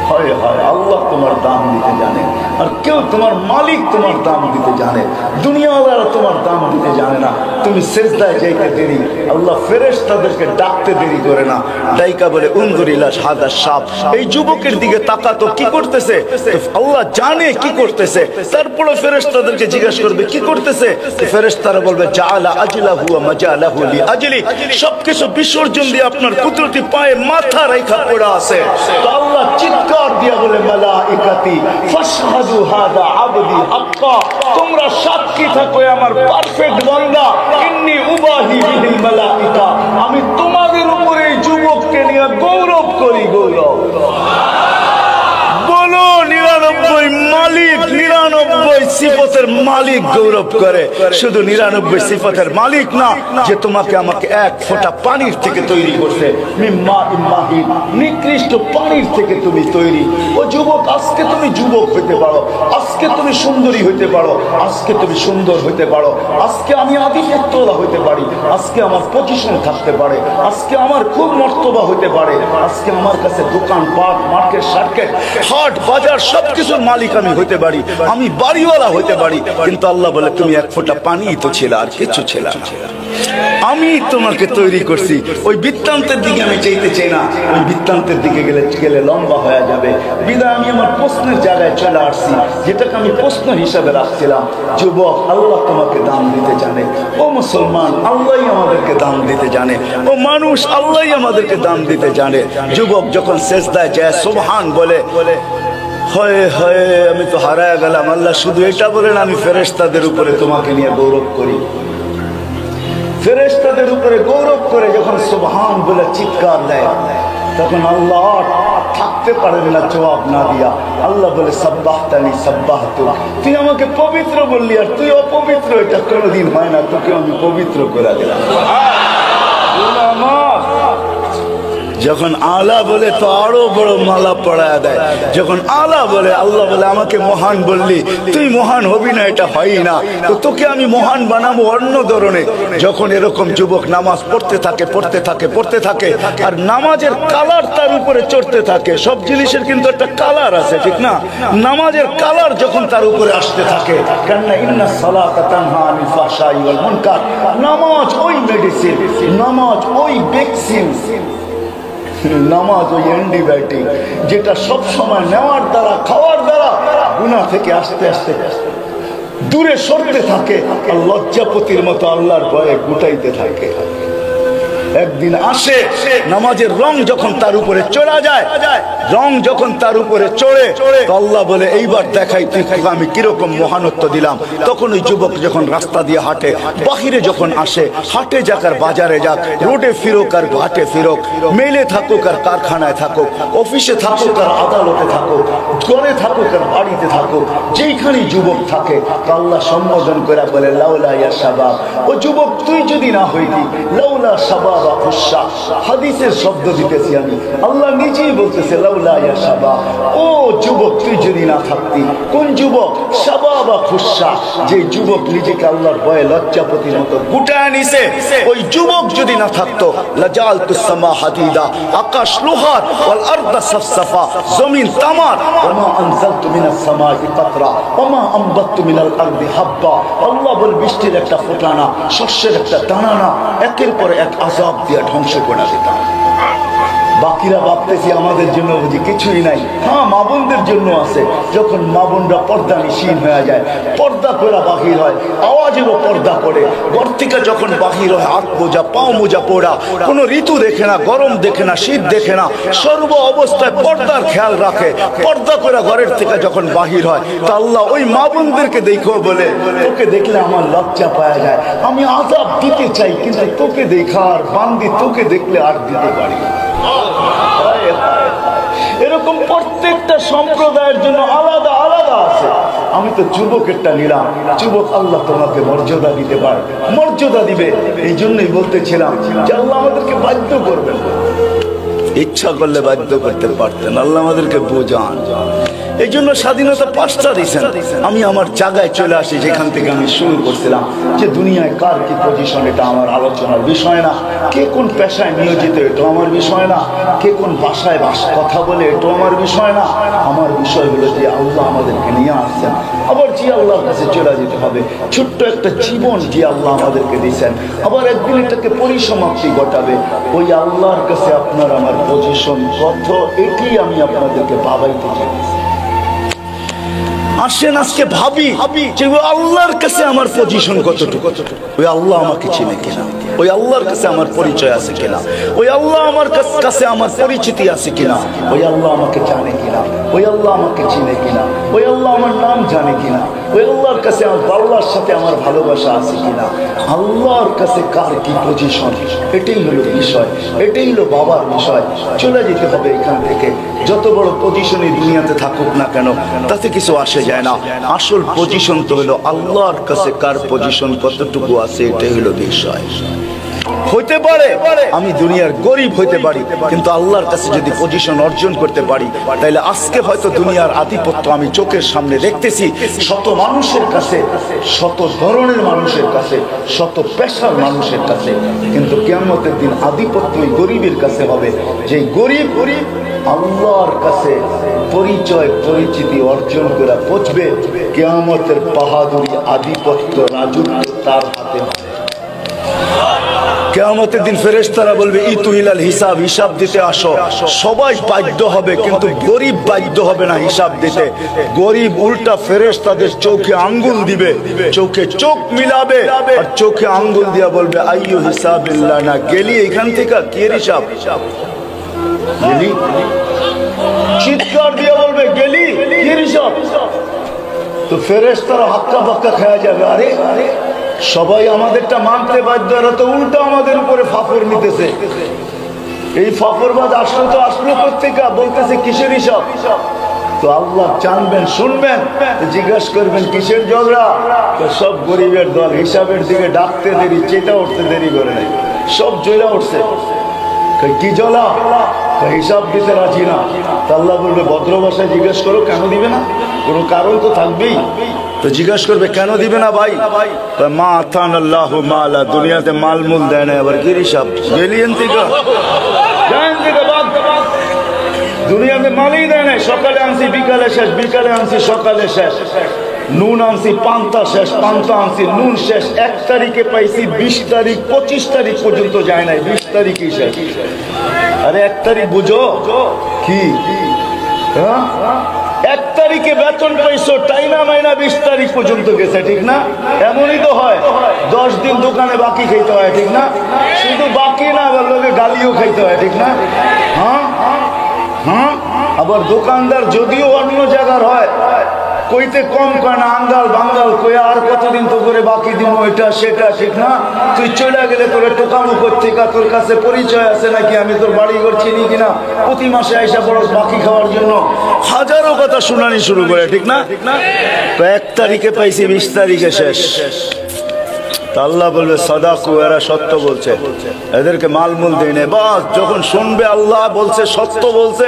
হয় হয় আল্লাহ তোমার দাম দিতে জানে, আর কেউ তোমার মালিক তোমার দাম দিতে জানে। দুনিয়াওয়ালারা তোমার দাম দিতে জানে না। তুমি সিজদায় যাইতে দেরি, আল্লাহ ফেরেশতাদেরকে ডাকতে দেরি করে না। ডাইকা বলে উনজুরিলা হাদা সাপ, এই যুবকের দিকে তাকাতো কি করতেছে। আল্লাহ জানে কি করতেছে, তারপরে ফেরেশতাদেরকে জিজ্ঞেস করবে কি করতেছে। ফেরেশতারা বলবে জাআলা আজলাহু ওয়া মাজালাহু লিআজলি, সবকিছু বিসর্জন দিয়ে আপনার কুদরতি পায়ে মাথা রেখা পড়া আছে। তো আল্লাহ চিৎকার দিয়া বলে মালাইকাতি ফাশহাদু হাদা আবদি হাক্কা, তোমরা সাক্ষী থাকো আমার পারফেক্ট বান্দা। ইন্নী উবাহি বিল মালাইকা, আমি তোমাদের উপরে এই যুবককে নিয়ে গৌরব করি। গৌরব বলো 99 মালিক, 99 সিফতের মালিক গৌরব করে। শুধু 99 সিফতের মালিক না, যে তোমাকে আমাকে এক ফোঁটা পানির থেকে তৈরি করছে, মিম্মা ইম্মাহিন, নিকৃষ্ট পানির থেকে তুমি তৈরি। ও যুবক, আজকে তুমি যুবক হইতে পারো, আজকে তুমি সুন্দরী হইতে পারো, আজকে তুমি সুন্দর হইতে পারো, আজকে আমি আধিপত্যলা হইতে পারি, আজকে আমার পজিশন থাকতে পারে, আজকে আমার খুব মর্তবা হইতে পারে, আজকে আমার কাছে দোকান পাট মার্কেট সার্কেট হাট বাজার সবকিছুর মালিক আমি হইতে পারি, আমি বাড়িওয়ালা হইতে পারি। কিন্তু আল্লাহ বলে তুমি এক ফোঁটা পানি তো ছিল, আর কিছু ছিল না। আমি তোমাকে তৈরি করছি। ওই বৃত্তান্তের দিকে আমি চাইতে চাই না, ওই বৃত্তান্তের দিকে গেলে লম্বা হয়ে যাবে। বিদায় আমি আমার প্রশ্নের জায়গায় চলে আসছি, যেটাকে আমি প্রশ্ন হিসাবে রাখছিলাম। যুবক, আল্লাহ তোমাকে দাম দিতে জানে। ও মুসলমান, আল্লাহই আমাদেরকে দাম দিতে জানে। ও মানুষ, আল্লাহই আমাদেরকে দাম দিতে জানে। যুবক যখন সেজদায় যায় সুবহান বলে, হয় হয় আমি তো হারায় গেলাম। আল্লাহ শুধু এটা বলেন, আমি ফেরেশতাদের উপরে তোমাকে নিয়ে গৌরব করি। ফেরেশতাদের উপরে গৌরব করে যখন সুবহান বলে চিৎকার দেয়, তখন আল্লাহ থাকতে পারেন না জবাব না দিয়া। আল্লাহ বলে সাব্বাহতানি সাব্বাহতু, তুই আমাকে পবিত্র বললি, আর তুই অপবিত্র, এটা কোনোদিন হয় না, তোকে আমি পবিত্র করে দিলাম। যখন আলা বলে তো আরো বড় মালা পড়ায় দেয়। যখন আলা বলে, আল্লাহ বলে আমাকে মহান বললি, তুই মহান হবি না, এটা হয় না, তো তোকে আমি মহান বানাবো অন্য ধরনের। যখন এরকম যুবক নামাজ পড়তে থাকে পড়তে থাকে পড়তে থাকে, আর নামাজের কালার তার উপরে চড়তে থাকে। সব জিনিসের কিন্তু একটা কালার আছে, ঠিক না? নামাজের কালার যখন তার উপরে আসতে থাকে, কারণ ইন্নাস সালাতা তানহা আনিল ফাহশাই ওয়াল মুনকার, নামাজ ওই মেডিসিন, নামাজ ওই ভ্যাকসিন, নামাজ ওই অ্যান্টিবায়োটিক, যেটা সব সময় নেওয়ার দ্বারা খাওয়ার দ্বারা গুনাহ থেকে আস্তে আস্তে দূরে সরতে থাকে, আর লজ্জাপতির মতো আল্লাহর ভয়ে গুটাইতে থাকে। একদিন আসে নামাজের রং যখন তার উপরে চড়া যায়, রং যখন তার উপরে চড়ে, আল্লাহ বলে এইবার দেখাই তুই আমি কিরকম মহানত্ব দিলাম। তখন ওই যুবক যখন রাস্তা দিয়ে হাঁটে, বাহিরে যখন আসে, হাটে যাক আর বাজারে যাক, রোডে ফিরোক আর ঘাটে ফিরোক, মেলে থাকুক আর কারখানায় থাকুক, অফিসে থাকুক আর আদালতে থাকুক, ঘরে থাকুক আর বাড়িতে থাকুক, যেইখানে যুবক থাকে, আল্লাহ সম্বোধন করে বলে লাউলা ইয়া শাবাব, ও যুবক তুই যদি না হইতি, লাউলা শাবাব হাদিসের শব্দ দিতেছি আমি, আল্লাহ নিজেই বলতেছে লাউলা ইয়া শাবাব, ও যুবক তুই যদি না থাকতি। কোন যুবক? শাবাবা খুশা, যে যুবক নিজেকে আল্লাহর ভয়ে লজ্জাপতির মতো গুটায় নিছে, ওই যুবক যদি না থাকতো, লাজালতুস সামা হাদিদা, আকাশ লোহার, ওয়াল আরদা সাফসাফা, জমিন তামার, ওমা আনজালতু মিনাস সামাই কাতরা, ওমা আমবাততু মিনাল আরদি হাব্বা, আল্লাহ বল বৃষ্টির একটা ফোঁটা না, শস্যের একটা দানা না, একের পর এক আযাব দিয়ে ধ্বংস করে দিতাম। বাকিরা ভাবতেছি আমাদের জন্য বুঝি কিছুই নাই। হ্যাঁ, মা বোনদের জন্য আছে। যখন মা বোনরা পর্দা নিশীন হয়ে যায়, পর্দা করে বাহির হয়, আওয়াজেরও পর্দা করে, ঘর থেকে যখন বাহির হয় হাত মোজা পাও মোজা পড়া, কোনো ঋতু দেখে না, গরম দেখে না, শীত দেখে না, সর্ব অবস্থায় পর্দার খেয়াল রাখে। পর্দা করে ঘরের থেকে যখন বাহির হয়, তা আল্লাহ ওই মা বোনদেরকে দেখো বলে, তোকে দেখলে আমার লজ্জা পাওয়া যায়, আমি আযাব দিতে চাই, কিন্তু তোকে দেখার বান্দি, তোকে দেখলে আর দিতে পারি। এরকম প্রত্যেকটা সম্প্রদায়ের জন্য আলাদা আলাদা আছে। আমি তো যুবকেরটা নিলাম। যুবক আল্লাহ তোমাকে মর্যাদা দিতে পারে, মর্যাদা দিবে। এই জন্যই বলতেছিলাম যে আল্লাহ আমাদেরকে বাধ্য করবেন, ইচ্ছা করলে বাধ্য করতে পারতেন। আল্লাহ আমাদেরকে বোঝান। এই জন্য স্বাধীনতা 5টা দিয়েছেন। আমি আমার জায়গায় চলে আসি যেখান থেকে আমি শুরু করছিলাম, যে দুনিয়ায় কার কি পজিশন এটা আমার আলোচনার বিষয় না, কে কোন পেশায় নিয়োজিত এটা আমার বিষয় না, কে কোন ভাষায় কথা বলে এটা আমার বিষয় না। আমার বিষয় হলো যে আল্লাহ আমাদেরকে নিয়ে আসছেন, আবার যে আল্লাহর কাছে চলে যেতে হবে। ছোট্ট একটা জীবন যে আল্লাহ আমাদেরকে দিয়েছেন, আবার একদিন এটাকে পরিসমাপ্তি ঘটাবে। ওই আল্লাহর কাছে আপনার আমার পজিশন কত, এটি আমি আপনাদেরকে ভাবাইতে চাই। আসেন আজকে ভাবি যে ওই আল্লাহর কাছে আমার পজিশন কতটুকু, ওই আল্লাহ আমাকে চিনে কিনা, ওই আল্লাহর কাছে আমার পরিচয় আছে কিনা, ওই আল্লাহ আমার কাছে আমার পরিচিতি আছে কিনা, ওই আল্লাহ আমাকে জানে কিনা, ওই আল্লাহ আমাকে চিনে কিনা, ওই আল্লাহ আমার নাম জানে কিনা, ওই আল্লাহর কাছে আমার আল্লাহর সাথে আমার ভালোবাসা আছে কিনা, আল্লাহর কাছে কার কি পজিশন, এটাই হলো বিষয়, এটাই হলো বাবার বিষয়। চলে যেতে হবে এখান থেকে। যত বড় পজিশনে দুনিয়াতে থাকুক না কেন, তাতে কিছু আসে যায় না। আসল পজিশন তো হলো আল্লাহর কাছে কার পজিশন কতটুকু আছে, এটাই হলো বিষয়। হইতে পারে আমি দুনিয়ার গরিব হইতে পারি, কিন্তু আল্লাহর কাছে যদি পজিশন অর্জন করতে পারি, তাহলে আজকে হয়তো দুনিয়ার আধিপত্য আমি চোখের সামনে দেখতেছি শত মানুষের কাছে, শত ধরনের মানুষের কাছে, শত পেশার মানুষের কাছে, কিন্তু কিয়ামতের দিন আধিপত্য ওই গরিবের কাছে হবে, যে গরিব আল্লাহর কাছে পরিচয় পরিচিতি অর্জন করে পৌঁছবে। কিয়ামতের বাহাদুরি আধিপত্য রাজত্ব তার হাতে হবে। কিয়ামতের দিন ফেরেশতারা বলবে ইতুহিলাল হিসাব, হিসাব দিতে আসো। সবাই বাধ্য হবে, কিন্তু গরিব বাধ্য হবে না হিসাব দিতে। গরিব উল্টা ফেরেশতাদের চোখে আঙ্গুল দিবে, চোখে চোখ মিলাবে, আর চোখে আঙ্গুল দিয়া বলবে আইয়ু হিসাবিল্লাহ না, গেলি এখান থেকে কি হিসাব, গেলি, চিৎকার দিয়ে বলবে গেলি কি হিসাব। তো ফেরেশতারা হাক্কা বাক্কা খেয়া যাবে, আরে সবাই আমাদেরটা মানতে বাধ্য, এরা তো উল্টো আমাদের উপরে ফাফর নিতেছে। এই ফাফরবাদ আসলো তো আসলো কোত্থেকে, বলতেছে কিসের হিসাব। তো আল্লাহ জানবেন, শুনবেন, জিজ্ঞাসা করবেন কিসের ঝগড়া, সব গরিবের দল হিসাবের দিকে ডাকতে দেরি, চেটা উঠতে দেরি করে নাই, সব জ্বলা উঠছে। কি জ্বলা, হিসাব দিতে রাজি না। আল্লাহ বলবে ভদ্র ভাষায় জিজ্ঞেস করো, কেন দিবে না, কোনো কারণ তো থাকবেই। তো জিজ্ঞাসা করবে কেন দিবে না ভাই, মা আতান আল্লাহু মালা, দুনিয়াতে মালমূল দেয় না, আবার কি হিসাব, গেলিয়েন থেকে দুনিয়াতে মালই দেয় না, সকালে আনছি বিকালে শেষ, বিকালে আনছি সকালে শেষ, নুন আনছি পান্তা শেষ, পান্তা আনছি নুন শেষ। 1 তারিখে পাইছি, 20 তারিখ 25 তারিখ পর্যন্ত যায় নাই, 20 তারিখই শেষ। আরে 1 তারিখ বুঝো কি, 1 তারিখে বেতন পাইছো, টাইনা মাইনা 20 তারিখ পর্যন্ত গেছে, ঠিক না? এমনই তো হয়, 10 দিন দোকানে বাকি খাইতে হয়, ঠিক না? শুধু বাকি না, আবার লোকে গালিও খাইতে হয়, ঠিক না? হ্যাঁ, আবার দোকানদার যদিও অন্য জায়গার হয়, কইতে কম কয় না, আঙ্গাল বাঙ্গাল কই আর কতদিন তো করে বাকি দিব, এটা সেটা, ঠিক না? তুই চলে গেলে তোর টোকামু করতে, তোর কাছে পরিচয় আছে নাকি, আমি তোর বাড়ি ঘর চিনি কিনা, প্রতি মাসে আইসা বড় বাকি খাওয়ার জন্য হাজারো কথা শুনানি শুরু করে, ঠিক না? তো 1 তারিখে পাইছি, 20 তারিখে শেষ। আল্লাহ বলবে সাদাকু, এরা সত্য বলছে, এদেরকে মালমূল দেয় না। বাস যখন শুনবে আল্লাহ বলছে, সত্য বলছে,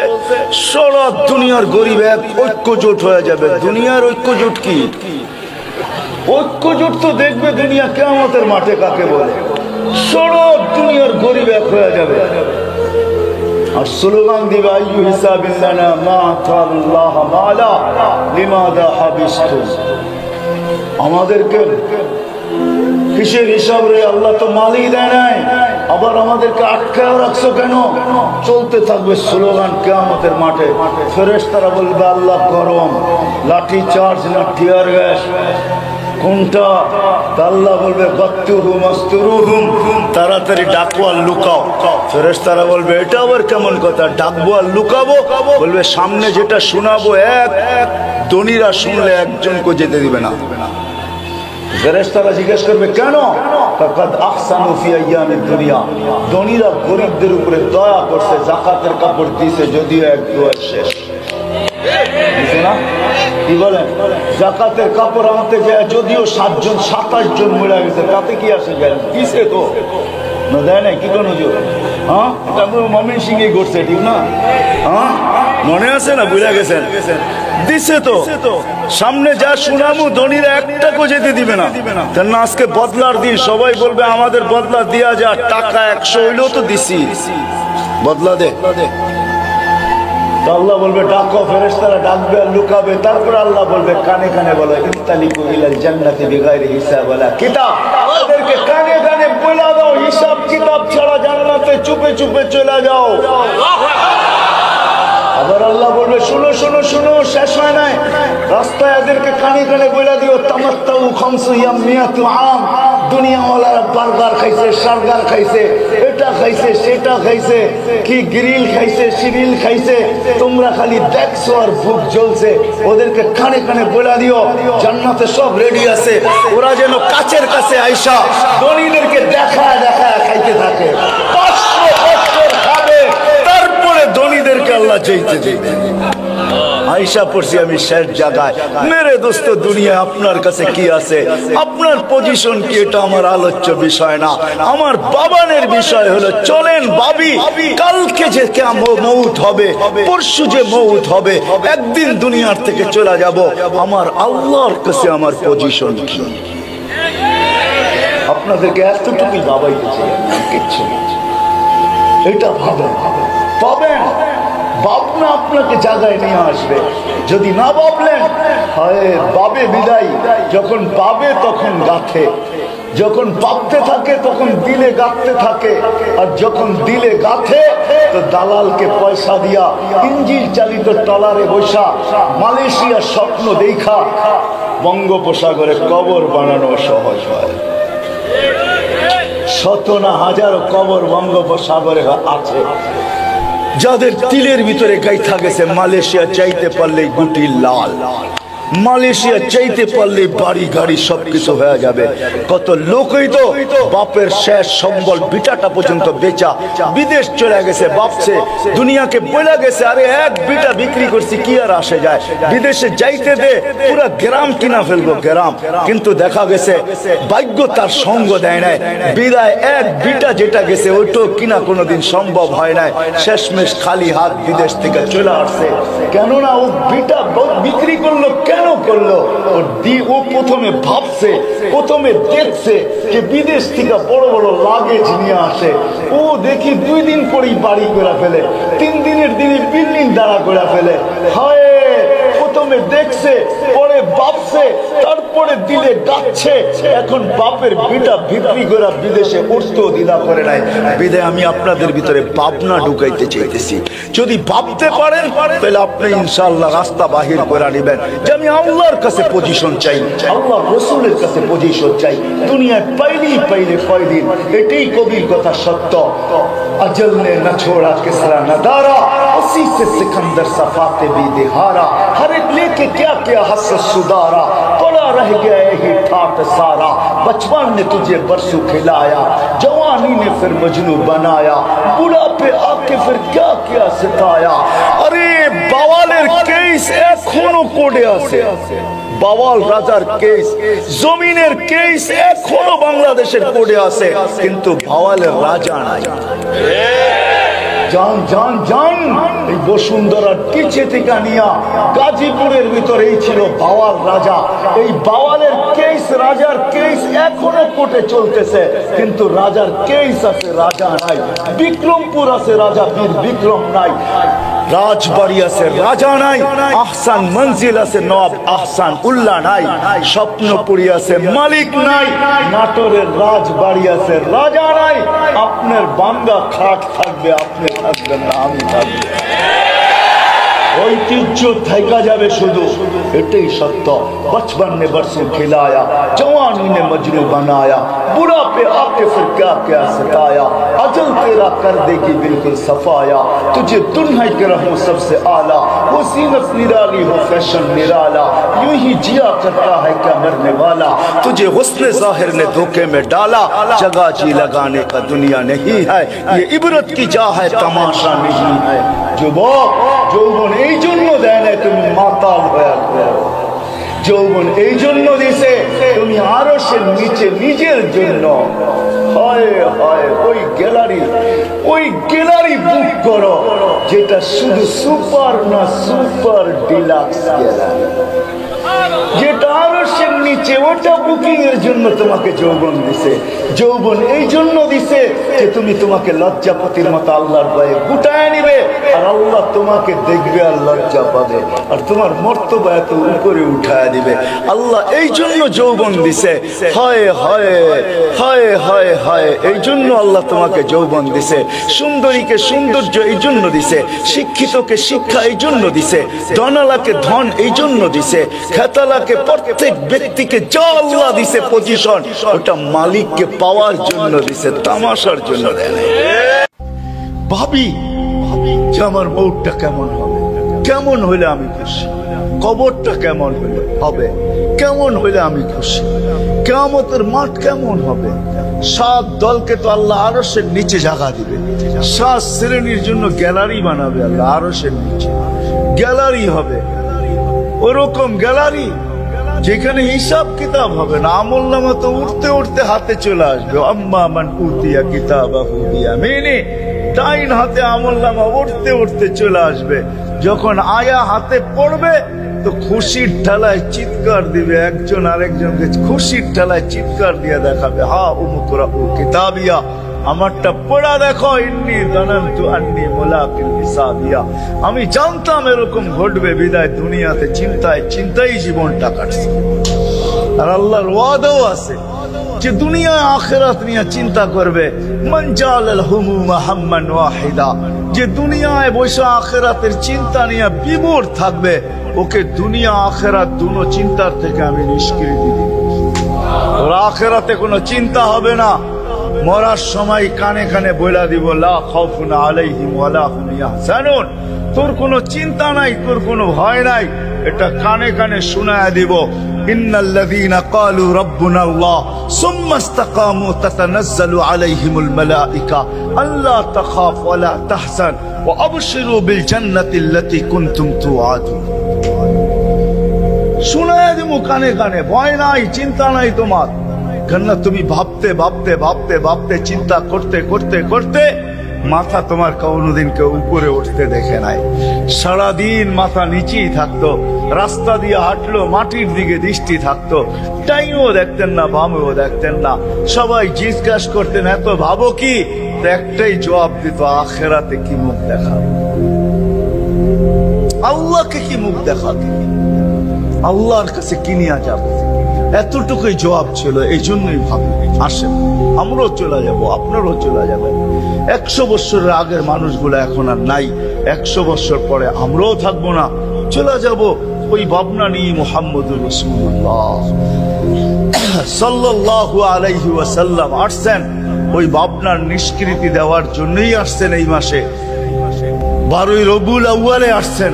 সারা দুনিয়ার গরিব এক ঐক্যজোট হয়ে যাবে। দুনিয়ার ঐক্যজোট কি, ঐক্যজোট তো দেখবে দুনিয়া কিয়ামতের মাঠে কাকে বলে। সারা দুনিয়ার গরিব এক হয়ে যাবে, আর স্লোগান দিবে আইয়ু হিসাবিল্লানা মা আতাল্লাহ মালা লিমাদা হাবিসতুম, আমাদেরকে কিসের হিসাব রে, আল্লাহ তো মালই দেয় নাই, আবার আমাদেরকে আটকায় রাখছো কেন? চলতে থাকবে স্লোগান কিয়ামতের মাঠে। ফেরেশতারা বলবে আল্লাহ গরম, লাঠি চার্জ না টিয়ার গ্যাস কোনটা? আল্লাহ বলবে বাত্তুহুম আস্তুরুহুম, তাড়াতাড়ি ডাকো আর লুকাও। ফেরেশতারা বলবে এটা আবার কেমন কথা, ডাকবো আর লুকাবো? বলবে সামনে যেটা শোনাবো এক ধনীরা শুনলে একজনকে যেতে দিবে না। ফেরেশতারা জিজ্ঞেস করবে কেন? কাদ আহসানু ফি আইয়ামিদ দুনিয়া, ধনীরা গরিবদের উপরে দয়া করছে, যাকাতের কাপড় দিয়েছে, যদিও এক দুয়ার শেষ না। কি বলেন? যাকাতের কাপড় আনতে যায় যদিও 27 জন মরে গেছে, তাতে কি আসে যায়? দিছে তো না, দেয় নাই কি কোন হুজুর? হ্যাঁ, এটা মমিন সিংহে করছে, ঠিক না? হ্যাঁ, মনে আছে না? বুঝা গেছেন? দিছে তো। সামনে যা শুনামু ধনীরা একটা কো যেতে দিবে না। কেন আজকে বদলার দিন, সবাই বলবে আমাদের বদলা দিয়া যা, টাকা 100 হইলেও তো দিছি, বদলা দে। আল্লাহ বলবে ডাকো, ফেরেশতারা ডাকবে আর লুকাবে। তারপর আল্লাহ বলবে কানে কানে বলো ইনতালিকু ইলাল জান্নাতি বিগাইরি হিসাব ওয়ালা কিতাব, ওদেরকে কানে কানে বলে দাও হিসাব কিতাব ছাড়া জান্নাতে চুপে চুপে চলে যাও। আবার আল্লাহ বলবে শুনো শুনো শুনো, শেষ হয় নাই, রাস্তায় এদেরকে কানে কানে বলে দিও তামাত্তাউ খামসু ইয়ামিয়াতু আম, দুনিয়াওয়ালারা বার্গার খাইছে, সার্গার খাইছে, এটা খাইছে, সেটা খাইছে, কি গ্রিল খাইছে, সিরিল খাইছে, তোমরা খালি দেখছো আর ভুক জ্বলছে। ওদেরকে কানে কানে বলে দিও জান্নাতে সব রেডি আছে, ওরা যেন কাছের কাছে আইসা ধনীদেরকে দেখায় দেখায় খাইতে থাকে, 500 বছর খাবে, তারপরে ধনীদেরকে আল্লাহ চাইতে দিবে। আয়সা পড়ছি আমি শেষ জায়গায়। মেরে দোস্ত, দুনিয়া আপনার কাছে কি আছে, আপনার পজিশন কি, এটা আমার আলোচ্য বিষয় না। আমার বাবানের বিষয় হলো চলেন ভাবি, কালকে যে মৌত হবে, পরশু যে মৌত হবে, একদিন দুনিয়ার থেকে চলে যাব, আমার আল্লাহর কাছে আমার পজিশন কি। আপনাদেরকে এতটুকুই ভাবাইতে চাই, কিচ্ছু এটা ভাবেন, পাবেন। ভাবনা আপনাকে জায়গায় নিয়ে আসবে। যদি না ভাবলেন, হয় বাবে বিদায়, যখন পাবে তখন গাথে, যখন ভাবতে থাকে তখন দিলে গাঁথতে থাকে, আর যখন দিলে গাঁথে তো দালালকে পয়সা দিয়া ইঞ্জিন চালিত ট্রলারে বসা মালয়েশিয়া স্বপ্ন দেখা বঙ্গোপসাগরে কবর বানানো সহজ হয়। শত না হাজারো কবর বঙ্গোপসাগরে আছে, যাদের তিলের ভিতরে গাইথা গেছে মালয়েশিয়া চাইতে পারলে গুটি লাল, মালয়েশিয়া চাইতে পারলে বাড়ি গাড়ি সবকিছু হয়ে যাবে। কত লোকই তো বাপের শেষ সম্বল বিটাটা পর্যন্ত বেচা বিদেশ চলে গেছে, বাপসে দুনিয়াকে বলে গেছে আরে এক বিটা বিক্রি করছি কি আর আসে যায়, বিদেশে যাইতে দে, পুরা গ্রাম কিনা ফেলবো গ্রাম। কিন্তু দেখা গেছে ভাগ্য তার সঙ্গ দেয় নাই, বিদায় এক বিটা যেটা গেছে ওইটাও কিনা কোনোদিন সম্ভব হয় নাই, শেষমেশ খালি হাত বিদেশ থেকে চলে আসছে। কেননা ও বিটা বিক্রি করলো, কেন করলো? ও প্রথমে ভাবছে, প্রথমে দেখছে যে বিদেশ থেকে বড় বড় লাগেজ নিয়ে আসে, ও দেখি 2 দিন পরেই বাড়ি করে ফেলে, 3 দিনের দিনে বিল্ডিং দাঁড়া করে ফেলে। হয় প্রথমে দেখছে, পরে ভাবছে, তারপরে দিলে ডাকছে। এখন বাপের বিটা বিক্রি করে বিদেশে উঠতেও দ্বিধা করে নাই। বিদায় আমি আপনাদের ভিতরে ভাবনা ঢুকাইতে চাইতেছি, যদি ভাবতে পারেন তাহলে আপনি ইনশাআল্লাহ রাস্তা বাহির করে নেবেন যে আমি আল্লাহর কাছে পজিশন চাই, আল্লাহ রসুলের কাছে পজিশন চাই। দুনিয়ায় পাইলেই পাইলে কয়দিন, এটাই কবির কথা সত্য। अजल ने न छोड़ा किसरा नदारा, उसी से सिकंदर सफाते भी दिहारा, हर एक लेके क्या क्या हस सुधारा, पड़ा रह गया यही ठाट सारा, बचपन ने तुझे बरसू खिलाया, जवानी ने फिर मजनू बनाया, बुढ़ापे आके फिर क्या क्या सिताया। अरे बावालेर केस एखोनो कोडे आछे, বাওয়াল রাজার কেস, জমিনের কেস এখনো বাংলাদেশের কোডে আছে, কিন্তু বাওয়ালের রাজা নাই। জান জান জান, এই বসুন্ধরার পিছে থেকে নিয়া গাজীপুরের ভিতরেই ছিল বাওয়াল রাজা। এই বাওয়ালের কেস, রাজার কেস এখনো কোর্টে চলতেছে, কিন্তু রাজার কেস আছে, রাজা নাই। বিক্রমপুর আছে, রাজা বীর বিক্রম নাই। রাজবাড়ি আছে, রাজা নাই। আহসান মঞ্জিল আছে, নবাব আহসান উল্লাহ নাই। স্বপ্নপুরী আছে, মালিক নাই। নাটোরের রাজবাড়ি আছে, রাজা নাই। আপনার বাঙ্গা খাট থাকবে, আপনি থাকবেন না, আমি থাকবো। ঐতিহ্য থাইকা যাবে শুধু, এটাই সত্য। बचपन ने बरसों खिलाया, जवानी ने मजनू बनाया, बुरा पे आके फिर क्या क्या सताया, अजल तेरा कर देगी बिल्कुल सफाया, तुझे दुल्हन के रहूं सबसे आला, वो सीनत निराली हो फैशन निराला, यूं ही जिया करता है क्या मरने वाला, तुझे हुस्न जाहिर ने धोखे में डाला, जगह जी लगाने का दुनिया नहीं है, ये इबरत की जा है तमाशा नहीं है। যুবক, যৌবন এই জন্য দেয় না তুমি মাতাল হয়ে যাও। যৌবন এই জন্য দিছে তুমি আরশের নিচে নিজের জন্য। হয় হয় ওই গ্যালারি বুক করো যেটা শুধু সুপার না সুপার ডিলাক্স গ্যালারি, যেটা আরশের নিচে, ওটা বুকিং এর জন্য তোমাকে যৌবন দিছে। যৌবন এই জন্য দিছে যে তুমি তোমাকে লজ্জাপতির মতো আল্লাহর ভয়ে গুটায় নিবে, আর আল্লাহ তোমাকে দেখবে আর লজ্জা পাবে, আর তোমার মর্তবা এত উপরে উঠায় দিবে। আল্লাহ এই জন্য যৌবন দিছে। হয় হয় হয় হয় হয় এই জন্য আল্লাহ তোমাকে যৌবন দিছে। সুন্দরীকে সৌন্দর্য এই জন্য দিছে, শিক্ষিতকে শিক্ষা এই জন্য দিছে, ধনালাকে ধন এই জন্য দিছে, খেতালাকে, প্রত্যেক ব্যক্তিকে যা আল্লাহ দিছে পজিশন, ওটা মালিককে পাওয়ার জন্য দিছে, তামাশার জন্য দেয় না। ভাবি যে আমার মৌতটা কেমন হবে, কেমন হইলে আমি খুশি, কবরটা কেমন হইলে হবে, কেমন হইলে আমি খুশি, কিয়ামতের মাঠ কেমন হবে। 7 দলকে তো আল্লাহ আরশের নিচে জায়গা দিবে, 7 শ্রেণীর জন্য গ্যালারি বানাবে আল্লাহ আরশের নিচে, গ্যালারি হবে। ওরকম গ্যালারি যেখানে হিসাব কিতাব হবে না, আমল নামা তো উঠতে উঠতে হাতে চলে আসবে। আম্মা মান উতিয়া কিতাবাহু বিয়ামিনি, ডাইন হাতে আমল নামা উঠতে উঠতে চলে আসবে। যখন আয়া হাতে পড়বে তো খুশির ঠেলায় চিৎকার দিবে, একজন আরেকজনকে খুশির ঠেলায় চিৎকার দিয়ে দেখাবে, হা উমুকরা উ কিতাবিয়া, আমারটা পড়া দেখো, ইন্নী জানান্তু আন্নী মুলাকিন হিসাবিয়া, আমি জানতাম এরকম ঘটবে, বিদায় দুনিয়াতে চিন্তাই জীবনটা কাটছে। আর আল্লাহর ওয়াদাও আছে যে দুনিয়ায় আখিরাত নিয়ে চিন্তা করবে। মান জালাল হুমুমা হাম্মান ওয়াহিদা, যে দুনিয়ায় বসে আখিরাতের চিন্তা নিয়ে বিমূঢ় থাকবে, ওকে দুনিয়া আখিরাত দুনো চিন্তার থেকে আমি নিষ্কৃতি দিব। ওর আখিরাতে কোনো চিন্তা হবে না। মরার সময় কানে কানে বইলা দিব, লা খাউফুন আলাইহিম ওয়ালা হুম ইয়াহজানুন, তোর কোনো চিন্তা নাই, তোর কোনো ভয় নাই, এটা কানে কানে শোনায়া দিব। ইন্নাল্লাযীনা ক্বালু রাব্বুনাল্লাহ সুম্মা ইসতাকামু তাতানাজ্জালু আলাইহিমুল মালায়েকা আল্লা তাখাফ ওয়ালা তাহজান ওয়া আবশিরু বিল জান্নাতিল্লাতী কুনতুম তুআদুন। শোনায়া দিব কানে কানে, ভয় নাই, চিন্তা নাই তোমার। কেননা তুমি ভাবতে ভাবতে ভাবতে ভাবতে, চিন্তা করতে করতে করতে মাথা তোমার কোনোদিন কেউ উপরে উঠতে দেখে নাই। সারাদিন মাথা নিচেই থাকতো, রাস্তা দিয়ে হাঁটলো মাটির দিকে দৃষ্টি থাকতো, টাইমও দেখতেন না, বামেও দেখতেন না। সবাই জিজ্ঞাসা করতেন এত ভাবো কি, একটাই জবাব দিত, আখিরাতে কি মুখ দেখাবে, আল্লাহকে কি মুখ দেখাবে, আল্লাহর কাছে কি নিয়ে যাবো, এতটুকুই জবাব ছিল। এই জন্যই ভাবি আসেন আমরাও চলে যাব, আপনারাও চলে যাবেন। 100 বছরের আগের মানুষগুলো এখন আর নাই, 100 বছর পরে আমরাও থাকবো না, চলে যাব। ওই ভাবনা নিয়ে মুহাম্মদুর রাসূলুল্লাহ সাল্লাল্লাহু আলাইহি ওয়াসাল্লাম আসছেন। ওই ভাবনার নিষ্কৃতি দেওয়ার জন্যই আসছেন। এই মাসে 12ই রবিউল আউয়ালে আসছেন।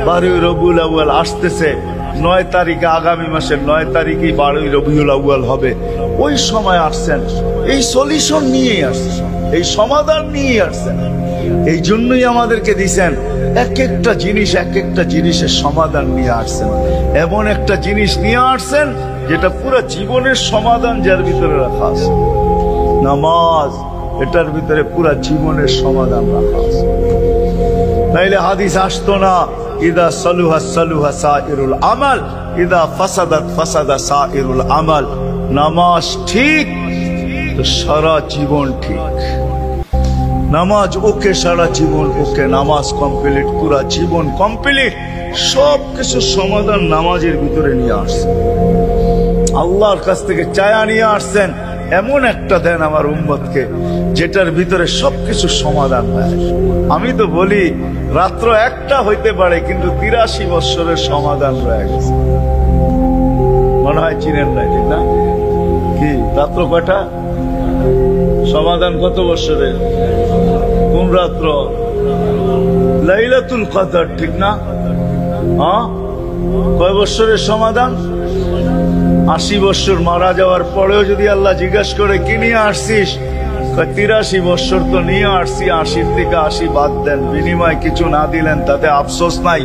12ই রবিউল আউয়াল আসতেছে 9 তারিখে, আগামী মাসের 9 তারিখে 12ই রবিউল আউয়াল হবে। ওই সময় আসছেন, এই সলিউশন নিয়েই আসছেন, এই সমাধান নিয়েই আসছেন। এই জন্যই আমাদেরকে দিয়েছেন এক একটা জিনিস, এক একটা জিনিসের সমাধান নিয়ে আসছেন। এমন একটা জিনিস নিয়ে আসছেন যেটা পুরো জীবনের সমাধান যার ভিতরে রাখা আছে। নামাজ, এটার ভিতরে পুরো জীবনের সমাধান রাখা আছে। নাইলে হাদিস আসতো না, ইদা সালুহা সালুহা সাইরুল আমাল, ইদা ফাসাদাত ফাসাদা সাইরুল আমাল। নামাজ ঠিক তো সারা জীবন ঠিক, নামাজ ওকে, সারা জীবন ওকে, নামাজ কমপ্লিট, পুরা জীবন কমপ্লিট, সবকিছু সমাধান নামাজের ভিতরে নিয়ে আসছেন। আল্লাহর কাছ থেকে চায়া নিয়ে আসছেন এমন একটা দেন আমার উম্মতকে যেটার ভিতরে সবকিছু সমাধান হয়। আমি তো বলি রাত্র একটা হইতে পারে কিন্তু 83 বৎসরের সমাধান হয়ে গেছে। মনে হয় চিনেন না, ঠিক না? কি রাত্র কয়টা? সমাধান কত বৎসরের? কোন রাত্র? লাইলাতুল কদর, ঠিক না? হ্যাঁ, কয় বৎসরের সমাধান? 80 বৎসর মারা যাওয়ার পরেও যদি আল্লাহ জিজ্ঞাসা করে কি নিয়ে আসছিস, 83 বৎসর তো নিয়ে আসছি, 80 থেকে 80 বাদ দেন, বিনিময় কিছু না দিলেন তাতে আফসোস নাই,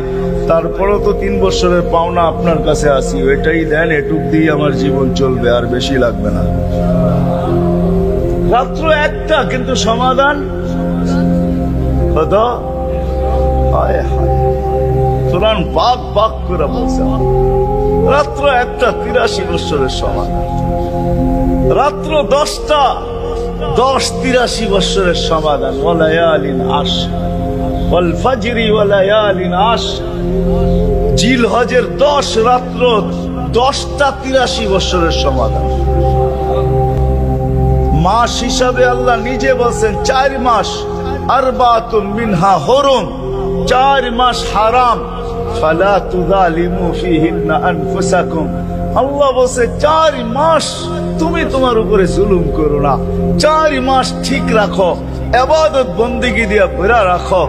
তারপরও তো 3 বৎসরের পাওনা আপনার কাছে আসি, ওইটাই দেন, এটুক দিয়ে আমার জীবন চলবে, আর বেশি লাগবে না। রাত্র একটা কিন্তু সমাধান কত? হায় হায়, কোরআন পাক পাক করে বলছে রাত্র একটা 83 বৎসরের সমাধান। রাত্র 10টা, 10 83 বৎসরের সমাধান। ওয়ালায়ালিন আশ ওয়াল ফাজরি ওয়ালায়ালিন আশ, জিলহজের 10 রাত্র, 10টা 83 বৎসরের সমাধান। মাস হিসাবে আল্লাহ নিজে বলছেন 4 মাস, আরবাতুন মিনহা হুরুম, 4 মাস হারাম, ফালা তুযালিমু ফীহিন্না আনফুসাকুম। আল্লাহ বলছে 4 মাস তুমি তোমার উপরে জুলুম করো না, 4 মাস ঠিক রাখো, ইবাদত বন্দেগী দিয়া ভরা রাখো,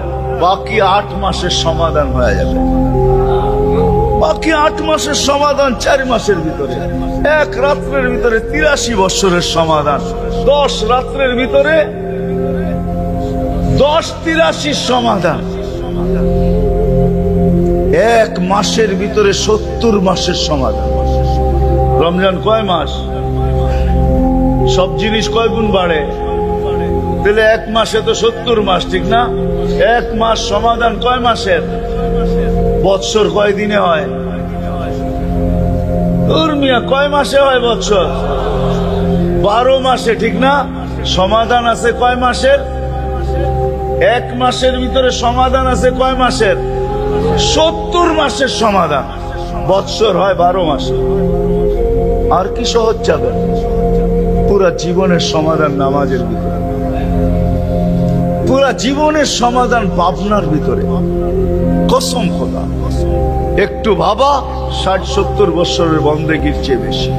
বাকি 8 মাসের সমাধান হয়ে যাবে। বাকি 8 মাসের সমাধান 4 মাসের ভিতরে, এক রাত্রের ভিতরে 83 বৎসরের সমাধান, 10 রাত্রের ভিতরে 10 83 সমাধান, এক মাসের ভিতরে 70 মাসের সমাধান। রমজান কয় মাস? সব জিনিস কয় গুণ বাড়ে? তাহলে এক মাসে তো 70 মাস, ঠিক না? এক মাস সমাধান কয় মাসের? বৎসর কয় দিনে হয়? মিয়া কয় মাসে হয় বৎসর? 12 মাসে, ঠিক না? সমাধান আছে কয় মাসের? এক মাসের ভিতরে সমাধান আছে কয় মাসের? 70 মাসের সমাধান। বৎসর হয় 12 মাসে। আর কি সহজ যাবে? পুরা জীবনের সমাধান নামাজের ভিতরে, পুরা জীবনের সমাধান ভাবনার ভিতরে। কসম খোদা, একটু ভাবা 60-70 বৎসরের বন্দেগীর চেয়ে বেশি।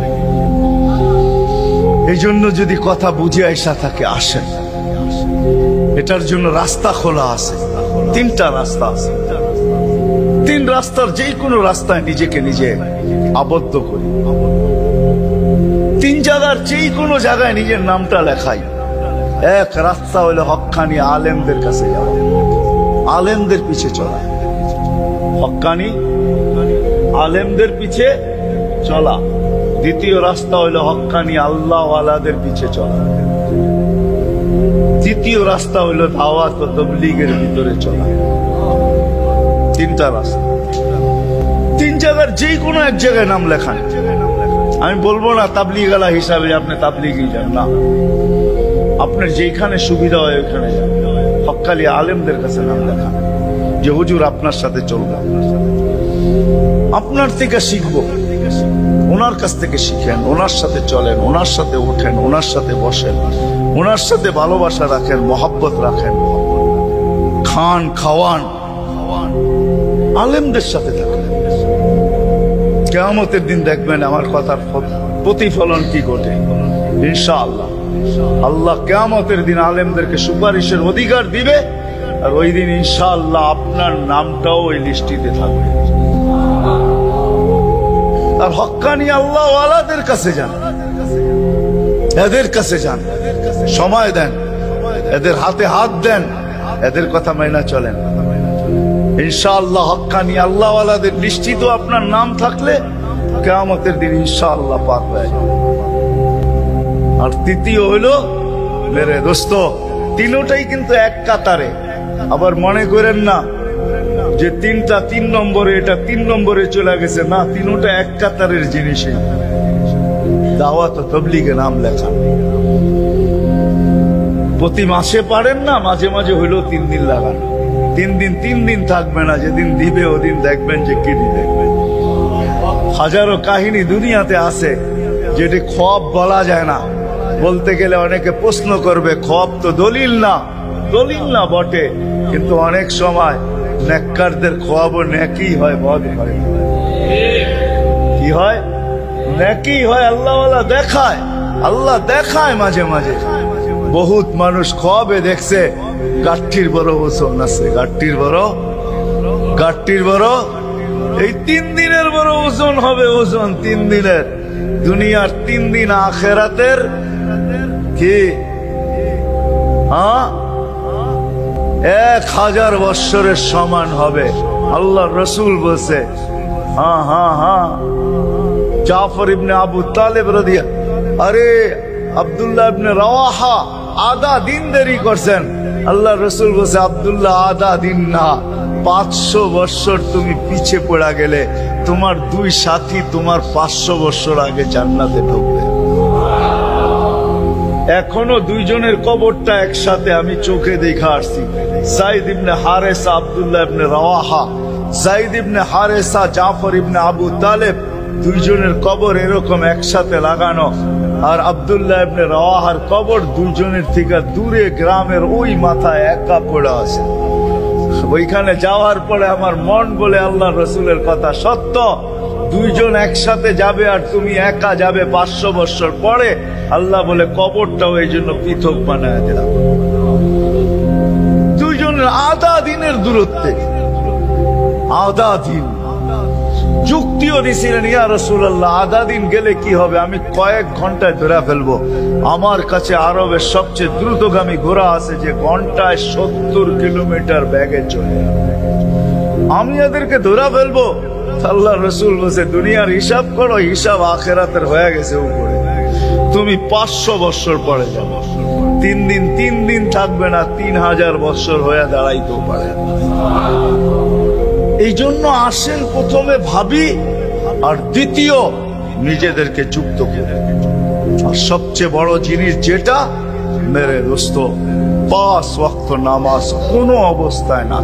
এই জন্য যদি কথা বুঝে আইসা থাকে আসেন, এটার জন্য রাস্তা খোলা আছে। 3টা রাস্তা আছে, 3 রাস্তার যে কোনো রাস্তায় নিজেকে নিজে আবদ্ধ করি। 3 জায়গার যে কোনো জায়গায় নিজের নামটা লেখাই। এক রাস্তা হলো হক্কানি আলেমদের কাছে যাওয়া, আলেমদের পিছে চলা। হক্কানি আলেমদের পিছে চলা। দ্বিতীয় রাস্তা হলো হক্কানি আল্লাহওয়ালাদের পিছে চলা। তৃতীয় রাস্তা হলো দাওয়াত ও তাবলীগের ভিতরে চলা। 3টা রাস্তা। 3 জায়গার যে কোনো এক জায়গায় নাম লেখান। আমি বলবো না তাবলীগওয়ালা হিসাবে আপনি তাবলীগই যান, না, আপনার যেখানে সুবিধা হয় ওইখানে যান। হক্কানি আলেমদের কাছে নাম লেখান যে হুজুর আপনার সাথে চলবো, আপনার থেকে শিখবো, ওনার কাছ থেকে শিখেন, ওনার সাথে চলেন, ওনার সাথে ওঠেন, ওনার সাথে বসেন, ওনার সাথে ভালোবাসা রাখেন, মহব্বত রাখেন, খান খাওয়ান, আলেমদের সাথে থাকেন। কিয়ামতের দিন দেখবেন আমার কথার প্রতিফলন কি ঘটে ইনশাআল্লাহ। আল্লাহ কিয়ামতের দিন আলেমদেরকে সুপারিশের অধিকার দিবে, আর ওই দিন ইনশাআল্লাহ আপনার নামটাও ওই লিস্টিতে থাকবে। আর হক্কানি আল্লাহওয়ালাদের কাছে যান, এদের কাছে যান, সময় দেন, এদের হাতে হাত দেন, এদের কথা মেনে চলেন। ইনশাআল্লাহ হক্কানি আল্লাহওয়ালাদের লিস্টিতে আপনার নাম থাকলে কিয়ামতের দিন ইনশাআল্লাহ পার হয়ে যাবে। আর তৃতীয় হলো মেরে দোস্ত, 3টাই কিন্তু এক কাতারে। আবার মনে করেন না যে 3টা 3 নম্বরে, এটা 3 নম্বরে চলে গেছে, না, 3টা এক কাতারের জিনিসই। দাওয়াত ও তাবলীগে নাম লেখা, প্রতি মাসে পারেন না, মাঝে মাঝে হইলেও 3 দিন লাগান। 3 দিন থাকবে না, যেদিন দিবে ওদিন দেখবেন যে কিনি দেখবেন। হাজারো কাহিনী দুনিয়াতে আছে যেটি খোয়াব বলা যায় না। বলতে গেলে অনেকে প্রশ্ন করবে, খোয়াব তো দলিল না বটে, কিন্তু অনেক সময় নেককারদের খোয়াবও নেকি হয়, বদ হয়। কি হয়? নেকি হয়। আল্লাহ দেখায় মাঝে মাঝে। বহুত মানুষ খোয়াবে দেখছে গাঠটির বড় ওজন আছে, গাঠটির বড় এই 3 দিনের বড় ওজন হবে, ওজন 3 দিনের। দুনিয়ার 3 দিন আখেরাতের কি 1000 বৎসরের সমান হবে। আল্লাহ রসুল বলছে। জাফর ইবনে আবু তালেব আরে আব্দুল্লাহ ইবনে রাওয়াহা আধা দিন দেরি করছেন। আল্লাহ রসুল বলছে, আব্দুল্লাহ আধা দিন না, 500 বৎসর তুমি পিছে পড়া গেলে তোমার 2 সাথী তোমার 500 বৎসর আগে জান্নাতে ঢুকবে। এখনো 2 জনের কবরটা একসাথে আমি চোখে দেখা আসছি। যায়েদ ইবনে হারেসা, আব্দুল্লাহ ইবনে রাওয়াহা, যায়েদ ইবনে হারেসা, জাফর ইবনে আবু তালেব, 2 জনের কবর এরকম একসাথে লাগানো। আর আব্দুল্লাহ ইবনে রাওয়াহার কবর 2 জনের থেকে দূরে গ্রামের ওই মাথায় একা পড়ে আছে। ওইখানে যাওয়ার পরে আমার মন বলে আল্লাহ রসুলের কথা সত্য। 2 জন একসাথে যাবে আর তুমি একা যাবে 500 বৎসর পরে। আল্লাহ বলে কবরটাও এই জন্য পৃথক বানায় দিলাম। 2 জনের আধা দিনের দূরত্বে, আধা দিন। যুক্তিও দিছিলেন, ইয়া রাসূলুল্লাহ আধা দিন গেলে কি হবে, আমি কয়েক ঘন্টায় ধরে ফেলবো। আমার কাছে আরবের সবচেয়ে দ্রুতগামী ঘোড়া আছে যে ঘন্টায় 70 কিলোমিটার বেগে চলে, আমি এদেরকে ধরে ফেলবো। আল্লাহ রসুল বলছে, দুনিয়ার হিসাব করো, হিসাব আখেরাতের হয়ে গেছে উপরে। তুমি 500 বৎসর পরে যাবো। 3 দিন থাকবে না, 3000 বৎসর হয়ে দাঁড়াইতেও পারে। এই জন্য আসেন প্রথমে ভাবি, আর দ্বিতীয় নিজেদেরকে যুক্ত করে। আর সবচেয়ে বড় জিনিস যেটা, মেরে দোস্ত, 5 ওয়াক্ত নামাজ কোনো অবস্থায় না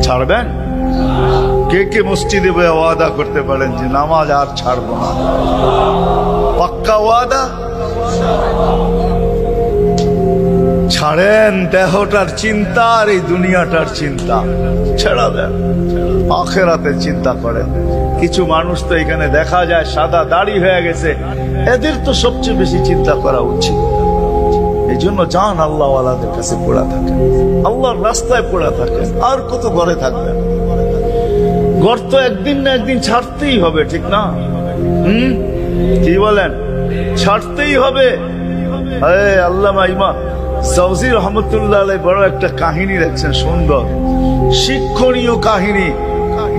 ছাড়বেন। কে মসজিদে বয়ে ওয়াদা করতে পারেন যে নামাজ আর ছাড়বো না? পাক্কা ওয়াদা? ছাড়েন দেহটার চিন্তা আর এই দুনিয়াটার চিন্তা ছেড়া দেন, আখেরাতের চিন্তা করেন। কিছু মানুষ তো এখানে দেখা যায় সাদা দাড়ি হয়ে গেছে, এদের তো সবচেয়ে বেশি চিন্তা করা উচিত। এই জন্য যান আল্লাহওয়ালাদের কাছে পড়া থাকেন, আল্লাহর রাস্তায় পড়া থাকেন। আর কত ঘরে থাকবেন? ঘর তো একদিন না একদিন ছাড়তেই হবে, ঠিক না? কি বলেন? ছাড়তেই হবে। আল্লামা ইমাম জাওজি রহমতুল্লাহ আলাইহি বড় একটা কাহিনী রাখছেন, সুন্দর শিক্ষণীয় কাহিনী।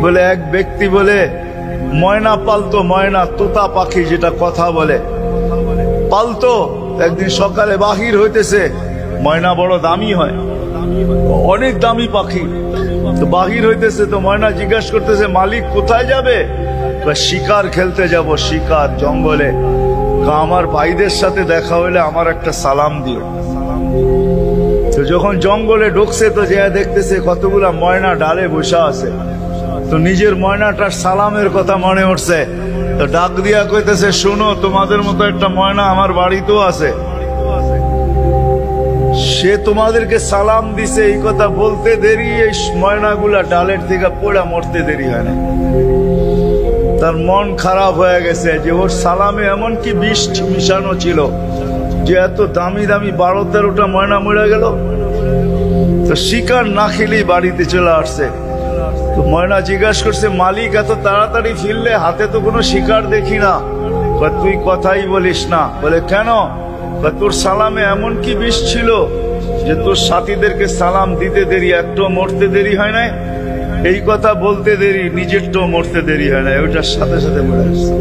বলে এক ব্যক্তি বলে ময়না পালতো, ময়না তোতা পাখি যেটা কথা বলে পালতো। একদিন সকালে বাহির হইতেছে, ময়না বড় দামি হয়, অনেক দামি পাখি। তো বাহির হইতেছে, তো ময়না জিজ্ঞাসা করতেছে, মালিক কোথায় যাবে? শিকার খেলতে যাব, শিকার জঙ্গলে। আমার ভাইদের সাথে দেখা হইলে আমার একটা সালাম দিও। তো যখন জঙ্গলে ঢুকছে, তো যে দেখতেছে কতগুলা ময়না ডালে বসে আছে। তো নিজের ময়নাটার সালামের কথা মনে উঠছে, তো ডাক দিয়া কইতেছে, শোনো, তোমাদের মতো একটা ময়না আমার বাড়িতেও আছে, সে তোমাদেরকে সালাম দিছে। এই কথা বলতে দেরি এই ময়নাগুলা ডালের থেকে পড়া মরতে দেরি হয় না। তার মন খারাপ হয়ে গেছে যে ওর সালামে এমন কি বিষ মিশানো ছিল যে এত দামি দামি 12-13টা ময়না মরে গেল। তো শিকার না খেলেই বাড়িতে চলে আসছে। তো ময়না জিজ্ঞাসা করছে, মালিক এত তাড়াতাড়ি ফিরলে, হাতে তো কোনো শিকার দেখি না। তুই কথাই বলিস না। বলে কেন? তোর সালামে এমন কি বিষ ছিল যে তোর সাথীদেরকে সালাম দিতে দেরি, একটু মরতে দেরি হয় না। এই কথা বলতে দেরি, নিজেরটাও মরতে দেরি হয় না, ওইটার সাথে সাথে মরে আসছে।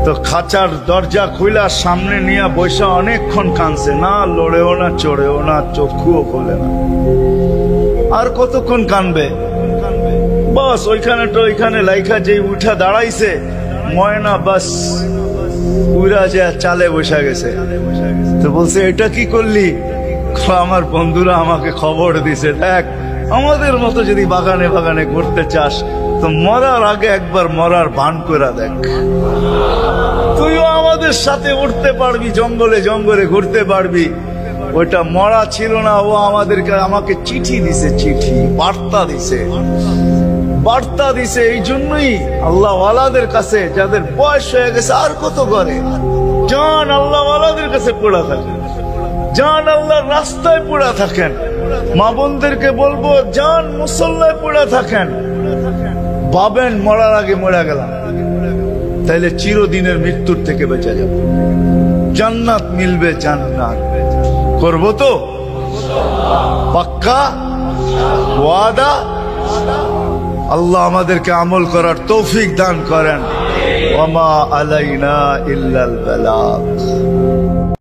তো খাঁচার দরজা খুইলা সামনে নিয়ে বৈশা অনেকক্ষণ কাঁদছে, না লড়েও না, চড়েও না, চক্ষুও খোলে না। আর কতক্ষণ কানবে? বাস ওইখানে লাইখা যে উঠা দাঁড়াইছে ময়না, বাস পুরা যে চালে বসে গেছে। তো বলছে এটা কি করলি? আমার বন্ধুরা আমাকে খবর দিছে, দেখ আমাদের মতো যদি বাগানে বাগানে ঘুরতে চাস তো মরার আগে একবার মরার ভান করে দেখ, তুইও আমাদের সাথে উঠতে পারবি, জঙ্গলে জঙ্গলে ঘুরতে পারবি। ওইটা মরা ছিল না, ও আমাকে চিঠি দিছে, চিঠি বার্তা দিছে, বার্তা দিছে। এই জন্যই আল্লাহ ওয়ালাদের কাছে, যাদের বয়স হয়ে গেছে আর কত করে, জান আল্লাহ ওয়ালাদের কাছে পড়া থাকে, জান আল্লাহর রাস্তায় পড়া থাকেন। মা বোনদেরকে বলবো জান মুসল্লায় পড়া থাকেন। ভাবেন মরার আগে মরে গেলাম, তাইলে চিরদিনের মৃত্যুর থেকে বেঁচে যাব, জান্নাত মিলবে, জান্নাত করবো তো পাক্কা ওয়াদা। আল্লাহ আমাদেরকে আমল করার তৌফিক দান করেন। ওয়া মা আলাইনা ইল্লাল বালাগ।